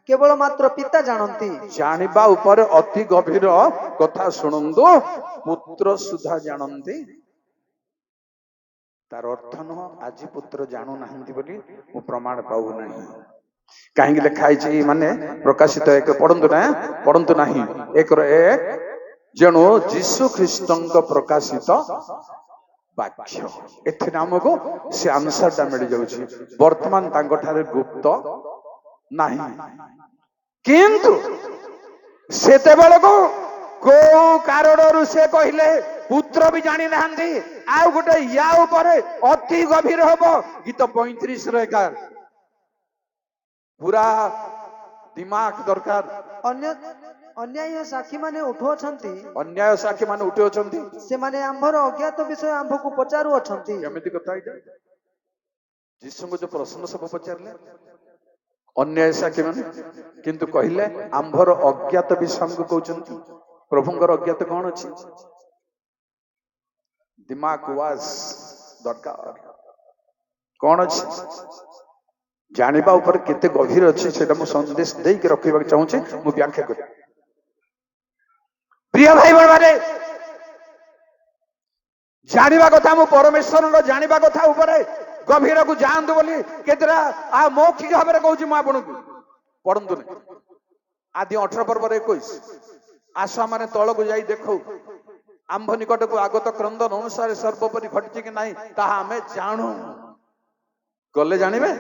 କେବଳ ମାତ୍ର ପିତା ଜାଣନ୍ତି। ଜାଣିବା ଉପରେ ଅତି ଗଭୀର କଥା ଶୁଣନ୍ତୁ। ପୁତ୍ର ସୁଦ୍ଧା ଜାଣନ୍ତି, ତାର ଅର୍ଥ ନୁହଁ ଆଜି ପୁତ୍ର ଜାଣୁନାହାନ୍ତି ବୋଲି ମୁଁ ପ୍ରମାଣ ପାଉନାହିଁ। କାହିଁକି ଲେଖା ହେଇଛି ମାନେ ପ୍ରକାଶିତ 1 ପଢନ୍ତୁ ନା, ପଢନ୍ତୁ ନାହିଁ 1:1। ଯେଣୁ ଯୀଶୁ ଖ୍ରୀଷ୍ଟଙ୍କ ପ୍ରକାଶିତ ବାକ୍ୟ, ଏଥିରେ ଆମକୁ ସେ ଆନ୍ସରଟା ମିଳିଯାଉଛି। ବର୍ତ୍ତମାନ ତାଙ୍କ ଠାରେ ଗୁପ୍ତ ନାହିଁ, କିନ୍ତୁ ସେତେବେଳକୁ କୋଉ କାରଣରୁ ସେ କହିଲେ ପୁତ୍ର ବି ଜାଣି ନାହାନ୍ତି। ଆଉ ଗୋଟେ ୟା ଉପରେ ଅତି ଗଭୀର ହବ। ଗୀତ 35:11 ପୁରା ଦିମାଗ ଦରକାର। ଅନ୍ୟାୟ ସାକ୍ଷୀ ମାନେ ଉଠୁଅଛନ୍ତି, ଅନ୍ୟାୟ ସାକ୍ଷୀ ମାନେ ଉଠୁଅଛନ୍ତି। ସେମାନେ ଆମ୍ଭର ଅଜ୍ଞାତ ବିଷୟ ଆମ୍ଭକୁ ପଚାରୁଅଛନ୍ତି। କେମିତି କଥା ଏଇଟା? ଯୀଶୁଙ୍କୁ ଯୋଉ ପ୍ରଶ୍ନ ସବୁ ପଚାରିଲେ ଅନ୍ୟାୟ ସାକ୍ଷୀ ମାନେ, କିନ୍ତୁ କହିଲେ ଆମ୍ଭର ଅଜ୍ଞାତ ବିଷୟ ଆମକୁ କହୁଛନ୍ତି। ପ୍ରଭୁଙ୍କର ଅଜ୍ଞାତ କଣ ଅଛି? ଦିମାଗ ୱାଜ ଦରକାର। କଣ ଅଛି? ଜାଣିବା ଉପରେ କେତେ ଗଭୀର ଅଛି ସେଟା ମୁଁ ସନ୍ଦେଶ ଦେଇକି ରଖିବାକୁ ଚାହୁଁଛି। ମୁଁ ବ୍ୟାଖ୍ୟା କରିବି। ପ୍ରିୟ ଭାଇ ଭଉଣୀମାନେ, ଜାଣିବା କଥା, ମୁଁ ପରମେଶ୍ୱରଙ୍କ ଜାଣିବା କଥା ଉପରେ ଗଭୀରକୁ ଯାଆନ୍ତୁ ବୋଲି କେତେଟା ମୌଖିକ ଭାବରେ କହୁଛି ମୁଁ ଆପଣଙ୍କୁ। ପଢନ୍ତୁନି। ଆଦି 18:21 ଆସ ମାନେ ତଳକୁ ଯାଇ ଦେଖୁ, ଆମ୍ଭ ନିକଟକୁ ଆଗତ କ୍ରନ୍ଦନ ଅନୁସାରେ ସର୍ବୋପରି ଘଟିଛି କି ନାହିଁ ତାହା ଆମେ ଜାଣୁ। ଗଲେ ଜାଣିବେ,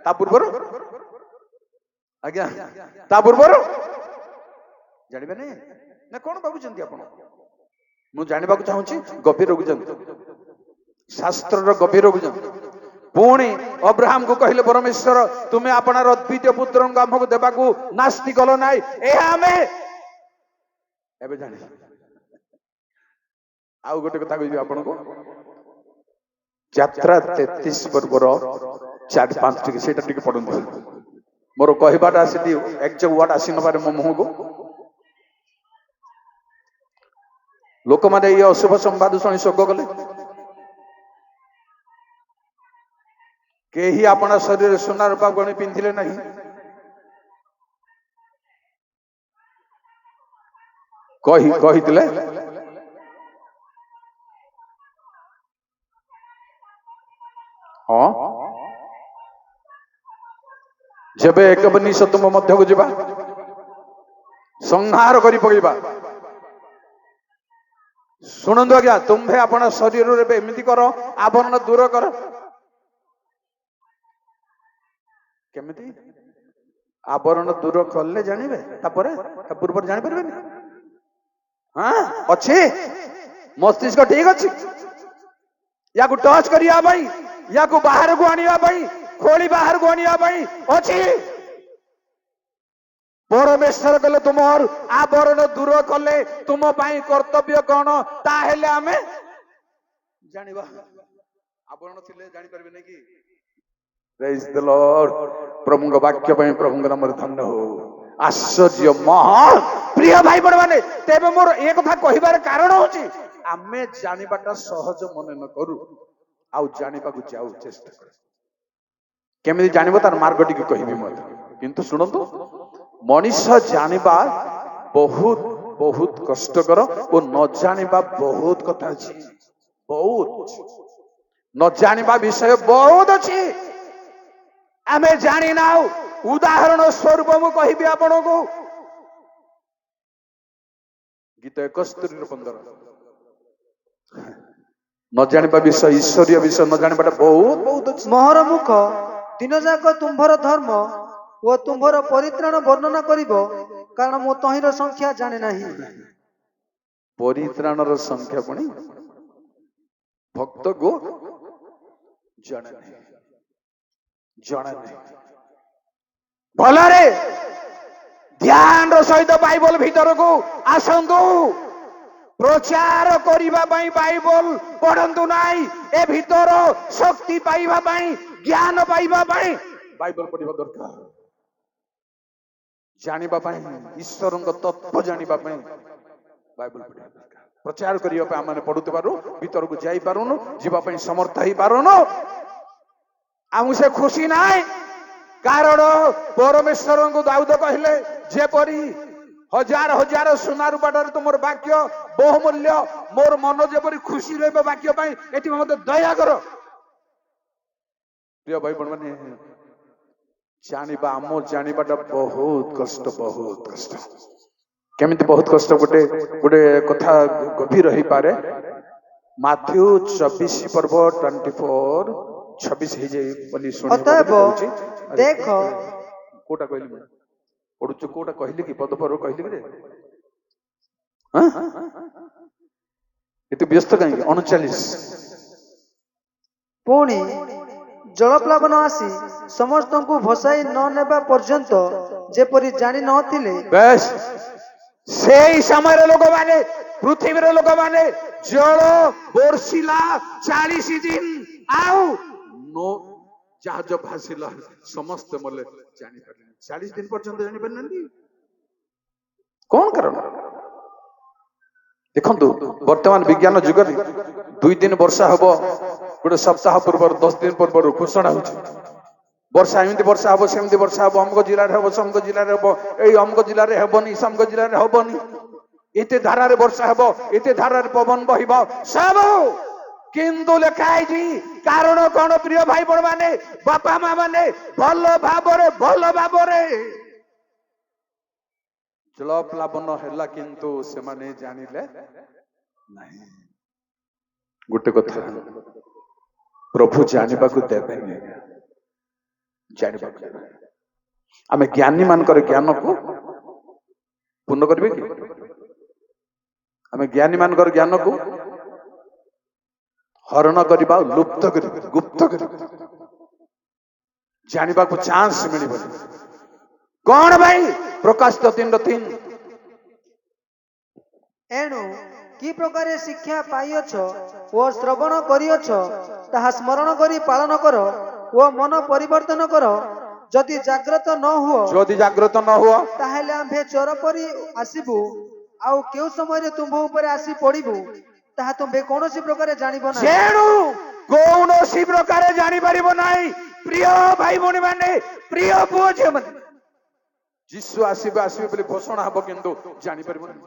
ତା ପୂର୍ବରୁ ଆଜ୍ଞା, ତା ପୂର୍ବରୁ ଜାଣିବେନି ନା କଣ ଭାବୁଛନ୍ତି ଆପଣ? ମୁଁ ଜାଣିବାକୁ ଚାହୁଁଛି ଗଭୀରକୁ ଯାଆନ୍ତୁ, ଶାସ୍ତ୍ରର ଗଭୀରକୁ ଯାଆନ୍ତୁ। ପୁଣି ଅବ୍ରାହମକୁ କହିଲେ ପରମେଶ୍ୱର ତୁମେ ଆପଣର ଦ୍ୱିତୀୟ ପୁତ୍ରଙ୍କୁ ଆମକୁ ଦେବାକୁ ନାସ୍ତି କଲ ନାହିଁ, ଏହା ଆମେ ଏବେ ଜାଣିଲୁ। ଆଉ ଗୋଟେ କଥା କହିବି ଆପଣଙ୍କୁ, ଯାତ୍ରା 33 ପର୍ବର 4-5 ଟିକେ ସେଇଟା ଟିକେ ପଢନ୍ତୁ। ମୋର କହିବାଟା ଆସିଲି ଏକଜାକ୍ଟ ୱାର୍ଡ ଆସି ନପାରେ ମୋ ମୁହଁକୁ। ଲୋକମାନେ ଏଇ ଅଶୁଭ ସମ୍ବାଦ ଶୁଣି ଶୋକ କଲେ। କେହି ଆପଣା ଶରୀରରେ ସୁନା ରୂପା ଗଣି ପିନ୍ଧିଲେ ନାହିଁ। କହିଥିଲେ ହଁ, ଯେବେ ଏକବନିଶ ତୁମ ମଧ୍ୟକୁ ଯିବା ସଂହାର କରି ପକେଇବା। ଶୁଣନ୍ତୁ ଆଜ୍ଞା, ତୁମ୍ଭେ ଆପଣ ଶରୀରରେ ଏବେ ଏମିତି କର, ଆବରଣ ଦୂର କର। କେମିତି ଆବରଣ ଦୂର କଲେ ଜାଣିବେ, ତାପରେ ତା ପୂର୍ବରୁ ଜାଣିପାରିବେନି? ହଁ ଅଛି, ମସ୍ତିଷ୍କ ଠିକ ଅଛି। ୟାକୁ ଟଚ କରିବା ପାଇଁ, ୟାକୁ ବାହାରକୁ ଆଣିବା ପାଇଁ, ଖୋଳି ବାହାରକୁ ଆଣିବା ପାଇଁ ଅଛି। ପରମେଶ୍ୱର କହିଲେ ତୁମର ଆବରଣ ଦୂର କଲେ ତୁମ ପାଇଁ କର୍ତ୍ତବ୍ୟ କଣ ତାହେଲେ ଆମେ ଜାଣିବା। ଆବରଣ ଥିଲେ ଜାଣିପାରିବେ କି? ପ୍ରେଜ୍ ଦ ଲର୍ଡ। ପ୍ରଭୁଙ୍କ ବାକ୍ୟ ପାଇଁ ପ୍ରଭୁଙ୍କ ନାମରେ ଧନ୍ୟ ହଉ। ଆଶ୍ଚର୍ଯ୍ୟ ମହାନ। ପ୍ରିୟ ଭାଇ ଭଉଣୀ ମାନେ, ତେବେ ମୋର ଏ କଥା କହିବାର କାରଣ ହଉଛି ଆମେ ଜାଣିବାଟା ସହଜ ମନେ ନ କରୁ ଆଉ ଜାଣିବାକୁ ଯାଉ ଚେଷ୍ଟା କରୁ। କେମିତି ଜାଣିବ ତାର ମାର୍ଗ ଟିକେ କହିବି ମଧ୍ୟ, କିନ୍ତୁ ଶୁଣନ୍ତୁ, ମଣିଷ ଜାଣିବା ବହୁତ ବହୁତ କଷ୍ଟକର ଓ ନ ଜାଣିବା ବହୁତ କଥା ଅଛି। ବହୁତ ନ ଜାଣିବା ବିଷୟ ବହୁତ ଅଛି, ଆମେ ଜାଣିନାଉ। ଉଦାହରଣ ସ୍ୱରୂପ ମୁଁ କହିବି ଆପଣଙ୍କୁ, ଗୀତ 71:15 ନ ଜାଣିବା ବିଷୟ, ଈଶ୍ୱରୀୟ ବିଷୟ ନ ଜାଣିବାଟା ବହୁତ ବହୁତ ଅଛି। ମୋହର ମୁଖ ଦିନ ଯାକ ତୁମ୍ଭର ଧର୍ମ ଓ ତୁମ୍ଭର ପରିତ୍ରାଣ ବର୍ଣ୍ଣନା କରିବ, କାରଣ ମୁଁ ତହିଁର ସଂଖ୍ୟା ଜାଣେ ନାହିଁ। ପରିତ୍ରାଣର ସଂଖ୍ୟା ପୁଣି ଭକ୍ତକୁ ଜଣେ ନାହିଁ, ଜଣେ ନାହିଁ। ଭଲରେ ଧ୍ୟାନର ସହିତ ବାଇବଲ ଭିତରକୁ ଆସନ୍ତୁ। ପ୍ରଚାର କରିବା ପାଇଁ ବାଇବଲ ପଢନ୍ତୁ ନାହିଁ, ଏ ଭିତର ଶକ୍ତି ପାଇବା ପାଇଁ, ଜ୍ଞାନ ପାଇବା ପାଇଁ ବାଇବଲ ପଢିବା ଦରକାର। ଜାଣିବା ପାଇଁ, ଈଶ୍ୱରଙ୍କ ତତ୍ତ୍ୱ ଜାଣିବା ପାଇଁ ବାଇବଲ ପଢିବା ଦରକାର। ପ୍ରଚାର କରିବା ପାଇଁ ଆମେ ପଢୁଥିବାରୁ ଭିତରକୁ ଯାଇପାରୁନୁ, ଯିବା ପାଇଁ ସମର୍ଥ ହେଇପାରୁନୁ। ଆମକୁ ସେ ଖୁସି ନାହିଁ, କାରଣ ପରମେଶ୍ୱରଙ୍କୁ ଦାଉଦ କହିଲେ, ଯେପରି ହଜାର ହଜାର ସୁନା ରୂପାଟାରେ ତୁମର ବାକ୍ୟ ବହୁମୂଲ୍ୟ, ମୋର ମନ ଯେପରି ଖୁସି ରହିବ ବାକ୍ୟ ପାଇଁ, ଏଠି ମତେ ଦୟା କର। ପ୍ରିୟ ଭାଇ ଭଉଣୀ ମାନେ, ଜାଣିବା, ଆମ ଜାଣିବାଟା ବହୁତ କଷ୍ଟ, ବହୁତ କଷ୍ଟ। କେମିତି ବହୁତ କଷ୍ଟ? ଗୋଟେ ଗୋଟେ କଥା ଗଭୀର ହେଇପାରେ। ମାଥ୍ୟୁ 24 ପର୍ବ 24:26 ହେଇଯାଇ ବୋଲି ଶୁଣିବ ବୋଲି ଅତଏବ କହୁଛି। ଦେଖ, କୋଉଟା କହିଲି ମୁଁ? ପଢୁଛୁ କୋଉଟା କହିଲି କି? ପଦ ପର୍ବ କହିଲି କି? ଏତେ ବ୍ୟସ୍ତ କାହିଁକି? 39 ପୁଣି ଜଳପ୍ଲାବନ ଆସି ସମସ୍ତଙ୍କୁ ଭସାଇ ନ ନେବା ପର୍ଯ୍ୟନ୍ତ ଯେପରି ଜାଣି ନଥିଲେ, ବେଶ ସେଇ ସମୟରେ ଲୋକମାନେ, ପୃଥିବୀର ଲୋକମାନେ, ଜଳ ବର୍ଷିଲା 40 ଦିନ, ଆଉ ଜାହାଜ ଭାସିଲା, ସମସ୍ତେ ମଲେ, ଜାଣିପାରିଲେନି। 40 ଦିନ ପର୍ଯ୍ୟନ୍ତ ଜାଣିପାରିନାହାନ୍ତି। କଣ କାରଣ? ଦେଖନ୍ତୁ, ବର୍ତ୍ତମାନ ବିଜ୍ଞାନ ଯୁଗରେ 2 ଦିନ ବର୍ଷା ହବ, ଗୋଟେ ସପ୍ତାହ ପୂର୍ବରୁ, 10 ଦିନ ପୂର୍ବରୁ ଘୋଷଣା ହଉଛି। ବର୍ଷା ଏମିତି ବର୍ଷା ହବ, ସେମିତି ବର୍ଷା ହବ, ଅମୁକ ଜିଲ୍ଲାରେ ହବ, ସମୁକ ଜିଲ୍ଲାରେ ହବ, ଏଇ ଅମୁକ ଜିଲ୍ଲାରେ ହବନି, ସମୁକ ଜିଲ୍ଲାରେ ହବନି, ଏତେ ଧାରାରେ ବର୍ଷା ହବ, ଏତେ ଧାରାରେ ପବନ ବହିବ, ସବୁ କିନ୍ତୁ ଲେଖା ହେଇଛି। କାରଣ କଣ ପ୍ରିୟ ଭାଇ ଭଉଣୀ ମାନେ, ବାପା ମା ମାନେ ଭଲ ଭାବରେ ଜଳପ୍ଲାବନ ହେଲା, କିନ୍ତୁ ସେମାନେ ଜାଣିଲେ ନାହିଁ। ଗୋଟେ କଥା, ପ୍ରଭୁ ଜାଣିବାକୁ ଦେବେନି, ଜାଣିବାକୁ ଦେବେନି। ଆମେ ଜ୍ଞାନୀ ମାନଙ୍କର ଜ୍ଞାନକୁ ପୂର୍ଣ୍ଣ କରିବେ କି? ଆମେ ଜ୍ଞାନୀ ମାନଙ୍କର ଜ୍ଞାନକୁ ହରଣ କରିବା, ଲୁପ୍ତ କରିବା, ଗୁପ୍ତ କରିବା, ଜାଣିବାକୁ ଚାନ୍ସ ମିଳିବନି। କଣ ଭାଇ? ପ୍ରକାଶିତ 3:3 ଏଣୁ କି ପ୍ରକାରେ ଶିକ୍ଷା ପାଇଅଛ ଓ ଶ୍ରବଣ କରିଅଛ, ତାହା ସ୍ମରଣ କରି ପାଳନ କର ଓ ମନ ପରିବର୍ତ୍ତନ କର। ଯଦି ଜାଗ୍ରତ ନ ହୁଅ, ତାହେଲେ ଆମ୍ଭେ ଚୋର ପରି ଆସିବୁ, ଆଉ କେଉଁ ସମୟରେ ତୁମ୍ଭ ଉପରେ ଆସି ପଡିବୁ, ତାହା ତୁମ୍ଭେ କୌଣସି ପ୍ରକାରେ ଜାଣିବ ନାହିଁ। ଯେଣୁ କୌଣସି ପ୍ରକାରେ ଜାଣିପାରିବ ନାହିଁ। ପ୍ରିୟ ଭାଇ ଭଉଣୀ ମାନେ, ପ୍ରିୟ ପୁଅ ଝିଅ ମାନେ, ଯୀଶୁ ଆସିବେ ଆସିବେ ବୋଲି ଘୋଷଣା ହବ, କିନ୍ତୁ ଜାଣିପାରିବ ନାହିଁ।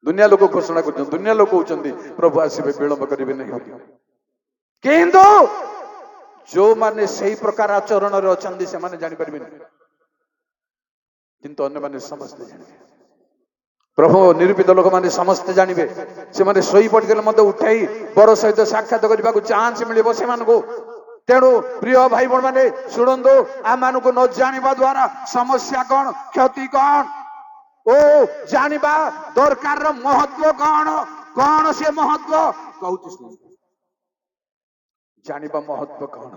ଦୁନିଆ ଲୋକ ଘୋଷଣା କରୁଛନ୍ତି, ଦୁନିଆ ଲୋକ କହୁଛନ୍ତି ପ୍ରଭୁ ଆସିବେ, ବିଳମ୍ବ କରିବେ ନାହିଁ ବୋଲି। କିନ୍ତୁ ଯୋଉମାନେ ସେଇ ପ୍ରକାର ଆଚରଣରେ ଅଛନ୍ତି, ସେମାନେ ଜାଣିପାରିବେନି, କିନ୍ତୁ ଅନ୍ୟମାନେ ସମସ୍ତେ ଜାଣିବେ। ପ୍ରଭୁ ନିରୂପିତ ଲୋକମାନେ ସମସ୍ତେ ଜାଣିବେ। ସେମାନେ ଶୋଇ ପଡିଥିଲେ ମଧ୍ୟ ଉଠାଇ ବର ସହିତ ସାକ୍ଷାତ କରିବାକୁ ଚାନ୍ସ ମିଳିବ ସେମାନଙ୍କୁ। ତେଣୁ ପ୍ରିୟ ଭାଇ ଭଉଣୀ ମାନେ ଶୁଣନ୍ତୁ, ଆମମାନଙ୍କୁ ନ ଜାଣିବା ଦ୍ୱାରା ସମସ୍ୟା କଣ, କ୍ଷତି କଣ, ଓ ଜାଣିବା ଦରକାରର ମହତ୍ଵ କଣ, କଣ ସେ ମହତ୍ଵ କହୁଛି ଶୁଣନ୍ତୁ। ଜାଣିବା ମହତ୍ଵ କଣ?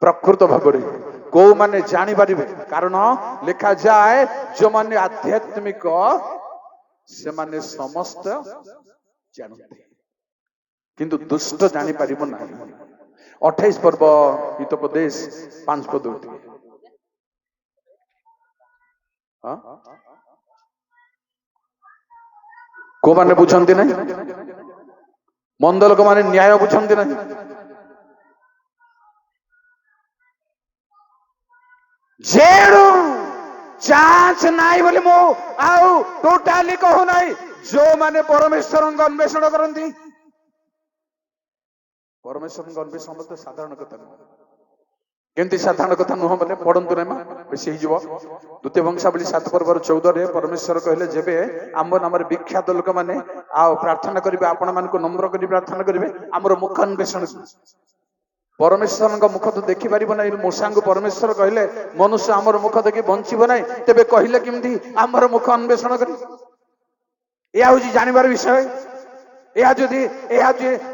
ପ୍ରକୃତ ଭାବରେ କୋଉମାନେ ଜାଣିପାରିବେ? କାରଣ ଲେଖାଯାଏ, ଯୋଉମାନେ ଆଧ୍ୟାତ୍ମିକ ସେମାନେ ସମସ୍ତ ଜାଣନ୍ତି, କିନ୍ତୁ ଦୁଷ୍ଟ ଜାଣିପାରିବ ନାହିଁ। 28 ପର୍ବ ହିତୋପଦେଶ 5 ପଦ। କୋଉମାନେ ବୁଝନ୍ତି ନାହିଁ? ମନ୍ଦ ଲୋକମାନେ ନ୍ୟାୟ ବୁଝନ୍ତି ନାହିଁ। ଯେଣୁ ଚାନ୍ସ ନାହିଁ ବୋଲି ମୁଁ ଆଉ ଟୋଟାଲି କହୁନାହିଁ। ଯୋଉମାନେ ପରମେଶ୍ୱରଙ୍କ ଅନ୍ୱେଷଣ କରନ୍ତି, ପରମେଶ୍ୱରଙ୍କ ଅନ୍ୱେଷଣ ତ ସାଧାରଣ କଥା ନୁହଁ। କେମିତି ସାଧାରଣ କଥା ନୁହଁ ମାନେ ପଢନ୍ତୁ ନାହିଁ, ବେଶୀ ହେଇଯିବ। ଦ୍ୱିତୀୟ ବଂଶାବଳୀ 7:14 ପରମେଶ୍ୱର କହିଲେ, ଯେବେ ଆମ ନାମରେ ବିଖ୍ୟାତ ଲୋକମାନେ ଆଉ ପ୍ରାର୍ଥନା କରିବେ, ଆପଣ ମାନଙ୍କୁ ନମ୍ର କରି ପ୍ରାର୍ଥନା କରିବେ, ଆମର ମୁଖ ଅନ୍ୱେଷଣ। ପରମେଶ୍ୱରଙ୍କ ମୁଖ ତ ଦେଖିପାରିବ ନାହିଁ। ମୂଷାଙ୍କୁ ପରମେଶ୍ୱର କହିଲେ, ମନୁଷ୍ୟ ଆମର ମୁଖ ଦେଖି ବଞ୍ଚିବ ନାହିଁ, ତେବେ କହିଲେ କେମିତି ଆମର ମୁଖ ଅନ୍ୱେଷଣ କରି? ଏହା ହଉଛି ଜାଣିବାର ବିଷୟ। ଏହା ଯଦି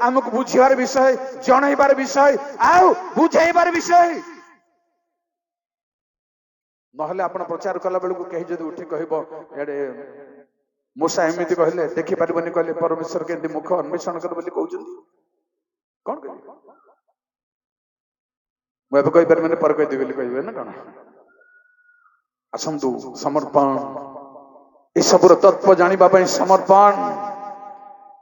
ଆମକୁ ବୁଝିବାର ବିଷୟ, ଜଣେଇବାର ବିଷୟ, ଆଉ ବୁଝେଇବାର ବିଷୟ। ନହେଲେ ଆପଣ ପ୍ରଚାର କଲା ବେଳକୁ କେହି ଯଦି ଉଠି କହିବ, ଏଡେ ମୂଷା ଏମିତି କହିଲେ ଦେଖିପାରିବନି, କହିଲେ ପରମେଶ୍ୱର କେମିତି ମୁଖ ଅନ୍ୱେଷଣ କର ବୋଲି କହୁଛନ୍ତି, କଣ କହିବେ? ମୁଁ ଏବେ କହିପାରିବିନି, ପରେ କହିଦେବି ବୋଲି କହିବେ ନା କଣ? ଆସନ୍ତୁ, ସମର୍ପଣ। ଏସବୁର ତତ୍ଵ ଜାଣିବା ପାଇଁ ସମର୍ପଣ।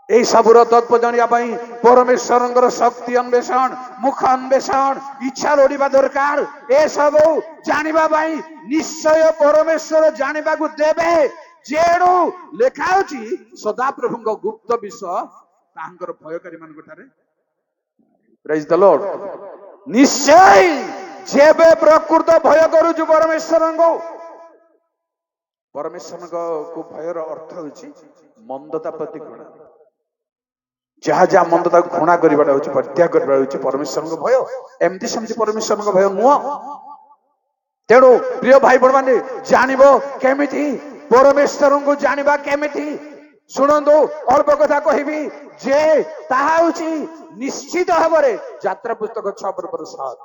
এই ସବୁର ତତ୍ଵ ଜାଣିବା ପାଇଁ ପରମେଶ୍ୱରଙ୍କର ଶକ୍ତି ଅନ୍ୱେଷଣ, ମୁଖ ଅନ୍ୱେଷଣ, ଇଚ୍ଛା ଲୋଡ଼ିବା ଦରକାର। ଏସବୁ ଜାଣିବା ପାଇଁ ନିଶ୍ଚୟ ପରମେଶ୍ୱର ଜାଣିବାକୁ ଦେବେ। ଯେଣୁ ଲେଖା ହେଉଛି ସଦାପ୍ରଭୁଙ୍କ ଗୁପ୍ତ ବିଷୟ ତାହାଙ୍କର ଭୟକାରୀ ମାନଙ୍କ ଠାରେ। ପ୍ରେଜ୍ ଦ ଲର୍ଡ। ନିଶ୍ଚୟ ଯେବେ ପ୍ରକୃତ ଭୟ କରୁଛୁ ପରମେଶ୍ୱରଙ୍କୁ, ପରମେଶ୍ୱରଙ୍କ ଭୟର ଅର୍ଥ ହେଉଛି ମନ୍ଦତା ପ୍ରତି ଘୃଣା। ଯାହା ଯାହା ମନ୍ଦ ତାକୁ ଘୃଣା କରିବାଟା ହଉଛି, ପରିତ୍ୟାଗ କରିବାଟା ହଉଛି ପରମେଶ୍ୱରଙ୍କ ଭୟ। ଏମିତି ସେମିତି ପରମେଶ୍ୱରଙ୍କ ଭୟ ନୁହଁ। ତେଣୁ ପ୍ରିୟ ଭାଇ ଭଉଣୀ ମାନେ, ଜାଣିବ କେମିତି ପରମେଶ୍ୱରଙ୍କୁ? ଜାଣିବା କେମିତି? ଶୁଣନ୍ତୁ, ଅଳ୍ପ କଥା କହିବି ଯେ ତାହା ହଉଛି ନିଶ୍ଚିତ ଭାବରେ ଯାତ୍ରା ପୁସ୍ତକ 6:7।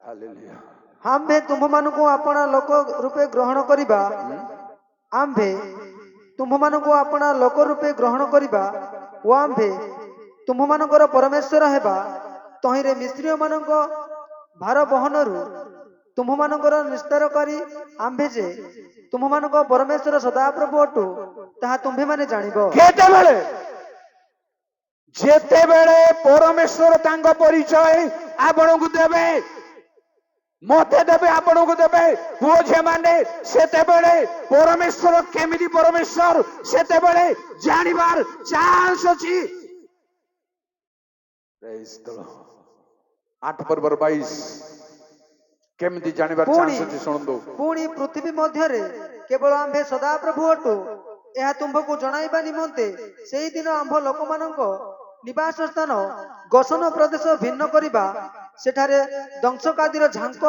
ହାଲେଲୁୟା। ଆମ୍ଭେ ତୁମ୍ଭମାନଙ୍କୁ ଆପଣା ଲୋକ ରୂପେ ଗ୍ରହଣ କରିବା, ଆମ୍ଭେ ତୁମ୍ଭମାନଙ୍କୁ ଆପଣା ଲୋକ ରୂପେ ଗ୍ରହଣ କରିବା ଓ ଆମ୍ଭେ ତୁମ୍ଭମାନଙ୍କର ପରମେଶ୍ୱର ହେବା। ତହିଁରେ ମିଶ୍ରୀୟ ମାନଙ୍କ ଭାର ବହନରୁ ତୁମ୍ଭମାନଙ୍କର ନିସ୍ତାର କରି ଆମ୍ଭେ ଯେ ତୁମ୍ଭମାନଙ୍କ ପରମେଶ୍ୱର ସଦାପ୍ରଭୁ ଅଟୁ, ତାହା ତୁମ୍ଭେମାନେ ଜାଣିବ। କେତେବେଳେ? ଯେତେବେଳେ ପରମେଶ୍ୱର ତାଙ୍କ ପରିଚୟ ଆପଣଙ୍କୁ ଦେବେ, ମତେ ଦେବେ, ଆପଣଙ୍କୁ ଦେବେ, ପୁଅ ଝିଅ ମାନେ, ସେତେବେଳେ ପରମେଶ୍ୱର କେମିତି ପରମେଶ୍ୱର ସେତେବେଳେ ଜାଣିବାର ଚାନ୍ସ ଅଛି। 8:22 କେମିତି ଜାଣିବାର ଚାନ୍ସ ଅଛି ଶୁଣନ୍ତୁ। ପୁଣି ପୃଥିବୀ ମଧ୍ୟରେ କେବଳ ଆମ୍ଭେ ସଦାପ୍ରଭୁ ଅଟୁ, ଏହା ତୁମ୍ଭକୁ ଜଣାଇବା ନିମନ୍ତେ ସେଇଦିନ ଆମ୍ଭ ଲୋକମାନଙ୍କ ନିବାସ ସ୍ଥାନ ଗୋସନ ପ୍ରଦେଶ ଭିନ୍ନ କରିବା, ସେଠାରେ ଦଂଶକାଦିର ଝାଙ୍କ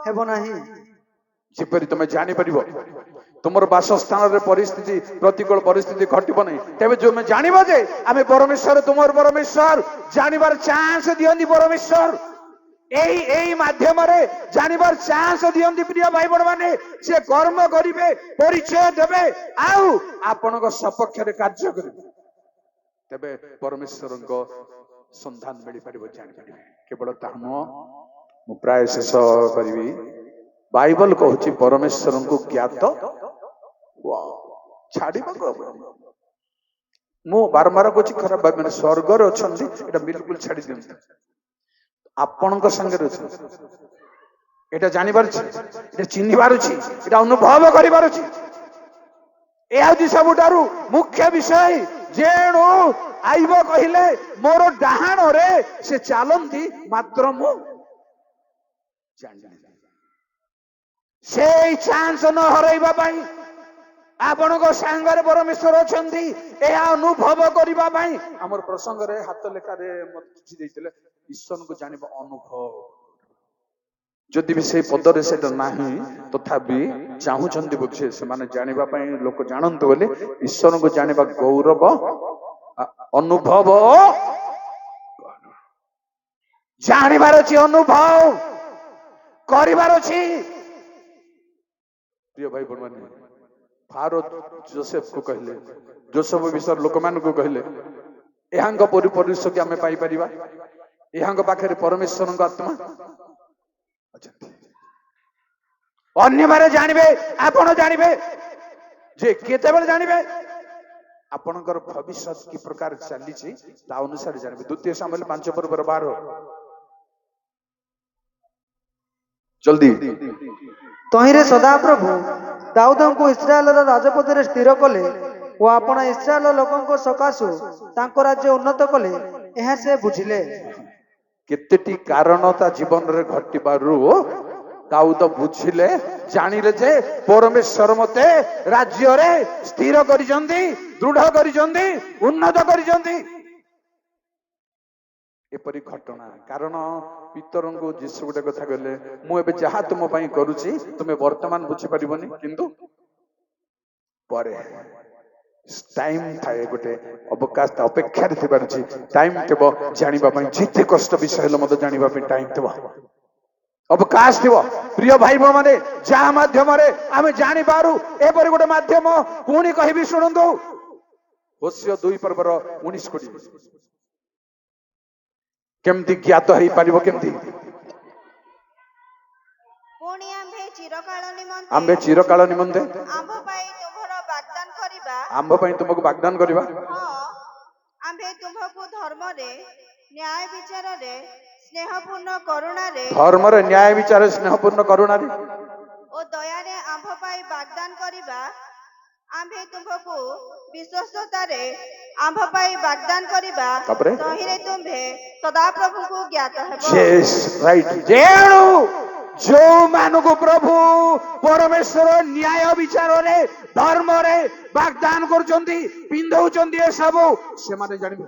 ହେବ ନାହିଁ। ଯେପରି ତମେ ଜାଣିପାରିବ ତୁମର ବାସସ୍ଥାନରେ ପରିସ୍ଥିତି, ପ୍ରତିକୂଳ ପରିସ୍ଥିତି ଘଟିବ ନାହିଁ, ତେବେ ତୁମେ ଜାଣିବ ଯେ ଆମେ ପରମେଶ୍ୱର, ତୁମର ପରମେଶ୍ୱର। ଜାଣିବାର ଚାନ୍ସ ଦିଅନ୍ତି ପରମେଶ୍ୱର। এই ମାଧ୍ୟମରେ ଜାଣିବାର ଚାନ୍ସ ଦିଅନ୍ତି ପ୍ରିୟ ଭାଇ ଭଉଣୀ ମାନେ। ସେ କର୍ମ କରିବେ, ପରିଚୟ ଦେବେ, ଆଉ ଆପଣଙ୍କ ସପକ୍ଷରେ କାର୍ଯ୍ୟ କରିବେ। ତେବେ ପରମେଶ୍ୱରଙ୍କ ସନ୍ଧାନ ମିଳିପାରିବ, ଜାଣିପାରିବେ। କେବଳ ତାହା ନୁହଁ, ମୁଁ ପ୍ରାୟ ଶେଷ କରିବି। ବାଇବଲ କହୁଛି ପରମେଶ୍ୱରଙ୍କୁ ଜ୍ଞାତ ଛାଡ଼ିବାକୁ ହବ। ମୁଁ ବାରମ୍ବାର କହୁଛି, ଖରାପ ଭାବିବେନି, ସ୍ୱର୍ଗରେ ଅଛନ୍ତି, ଏଟା ବିଲକୁଲ ଛାଡ଼ି ଦିଅନ୍ତୁ। ଆପଣଙ୍କ ସାଙ୍ଗରେ ଅଛି, এটা ଜାଣିବାର ଅଛି, এটা ଚିହ୍ନିବାର ଅଛି, এটা ଅନୁଭବ କରିବାର ଅଛି। ଏହା ହେଉଛି ସବୁଠାରୁ ମୁଖ୍ୟ ବିଷୟ। ଯେଣୁ ଆଇବ କହିଲେ, ମୋର ଡାହାଣରେ ସେ ଚାଲନ୍ତି, ମାତ୍ର ମୁଁ ଜାଣିଲି। ସେଇ ଚାନ୍ସ ନ ହରାଇବା ପାଇଁ ଆପଣଙ୍କ ସାଙ୍ଗରେ ପରମେଶ୍ୱର ଅଛନ୍ତି, ଏହା ଅନୁଭବ କରିବା ପାଇଁ। ଆମର ପ୍ରସଙ୍ଗରେ ହାତ ଲେଖାରେ କିଛି ଦେଇଥିଲେ, ଈଶ୍ୱରଙ୍କୁ ଜାଣିବା ଅନୁଭବ। ଯଦି ବି ସେଇ ପଦରେ ସେଟା ନାହିଁ, ତଥାପି ଚାହୁଁଛନ୍ତି ବୋଧେ ସେମାନେ ଜାଣିବା ପାଇଁ, ଲୋକ ଜାଣନ୍ତୁ ବୋଲି। ଈଶ୍ୱରଙ୍କୁ ଜାଣିବା ଗୌରବ, ଅନୁଭବ ଜାଣିବାର ଅଛି, ଅନୁଭବ କରିବାର ଅଛି। ପ୍ରିୟ ଭାଇ ଭଉଣୀ, ଫାରୋ ଯୋସେଫକୁ କହିଲେ, ଯୋସେଫ ବିଷୟରେ ଲୋକମାନଙ୍କୁ କହିଲେ, ଏହାଙ୍କ ପରିଚୟ ଆମେ ପାଇପାରିବା, ଏହାଙ୍କ ପାଖରେ ପରମେଶ୍ୱରଙ୍କ ଆତ୍ମା ଅଛନ୍ତି। ଅନ୍ୟମାନେ ଜାଣିବେ, ଆପଣ ଜାଣିବେ ଯେ କେତେବେଳେ ଜାଣିବେ? ଆପଣଙ୍କର ଭବିଷ୍ୟତ କି ପ୍ରକାର ଚାଲିଛି ତା ଅନୁସାରେ ଜାଣିବେ। ଦ୍ୱିତୀୟ ସାମୁଏଲ 5:12 ଜଲ୍ଦି। ତହିଁରେ ସଦାପ୍ରଭୁ ଦାଉଦଙ୍କୁ ଇସ୍ରାଏଲର ରାଜପଦରେ ସ୍ଥିର କଲେ ଓ ଆପଣ ଇସ୍ରାଏଲ ଲୋକଙ୍କ ସକାଶୁ ତାଙ୍କ ରାଜ୍ୟ ଉନ୍ନତ କଲେ, ଏହା ସେ ବୁଝିଲେ। କେତେଟି କାରଣ ତା ଜୀବନରେ ଘଟିବାରୁ ଦାଉଦ ବୁଝିଲେ, ଜାଣିଲେ ଯେ ପରମେଶ୍ୱର ମତେ ରାଜ୍ୟରେ ସ୍ଥିର କରିଛନ୍ତି, ଦୃଢ କରିଛନ୍ତି, ଉନ୍ନତ କରିଛନ୍ତି। ଏପରି ଘଟଣା କାରଣ ପିତରଙ୍କୁ ଯୀଶୁ ଗୋଟେ କଥା କହିଲେ, ମୁଁ ଏବେ ଯାହା ତୁମ ପାଇଁ କରୁଛି ତୁମେ ବର୍ତ୍ତମାନ ବୁଝିପାରିବନି, କିନ୍ତୁ ପରେ ଟାଇମ ଥାଏ, ଗୋଟେ ଅବକାଶ ଅପେକ୍ଷାରେ ଥିବାର ଅଛି। ଟାଇମ ଥିବ ଜାଣିବା ପାଇଁ, ଯେତେ କଷ୍ଟ ବିଷୟ ହେଲେ ମଧ୍ୟ ଜାଣିବା ପାଇଁ ଟାଇମ ଥିବ, ଅବକାଶ ଥିବ। ପ୍ରିୟ ଭାଇ ମାନେ, ଯାହା ମାଧ୍ୟମରେ ଆମେ ଜାଣିପାରୁ ଏପରି ଗୋଟେ ମାଧ୍ୟମ ପୁଣି କହିବି ଶୁଣନ୍ତୁ। ହୋସିୟ 2:19 କେମିତି ଜ୍ଞାତ ହେଇପାରିବ? କେମିତି? ପୁଣି ଆମ୍ଭେ ଚିରକାଳ ଆମ୍ଭେ ଚିରକାଳ ନିମନ୍ତେ ଆମ୍ଭ ପାଇଁ ତୁମର ବାଗଦାନ କରିବା। ଆମ୍ଭ ପାଇଁ ତୁମକୁ ବାଗଦାନ କରିବା। ହଁ, ଆମ୍ଭେ ତୁମକୁ ଧର୍ମରେ ନ୍ୟାୟ ବିଚାରରେ ସ୍ନେହପୂର୍ଣ୍ଣ କରୁଣାରେ ଧର୍ମରେ ନ୍ୟାୟ ବିଚାରରେ ସ୍ନେହପୂର୍ଣ୍ଣ କରୁଣାରେ ଓ ଦୟାରେ ଆମ୍ଭ ପାଇଁ ବାଗଦାନ କରିବା। ଆମ୍ଭେ ତୁମକୁ ବିଶ୍ୱସ୍ତତାରେ ଆମ୍ଭ ପାଇଁ ବାଗଦାନ କରିବା। ତାପରେ ତହିଁରେ ତୁମ୍ଭେ ସଦାପ୍ରଭୁଙ୍କୁ ଜ୍ଞାତ ହେବ। ଯେଣୁ ଯୋଉମାନଙ୍କୁ ପ୍ରଭୁ ପରମେଶ୍ୱର ନ୍ୟାୟ ବିଚାରରେ ଧର୍ମରେ ବାଗଦାନ କରୁଛନ୍ତି, ପିନ୍ଧଉଛନ୍ତି ଏସବୁ, ସେମାନେ ଜାଣିବେ।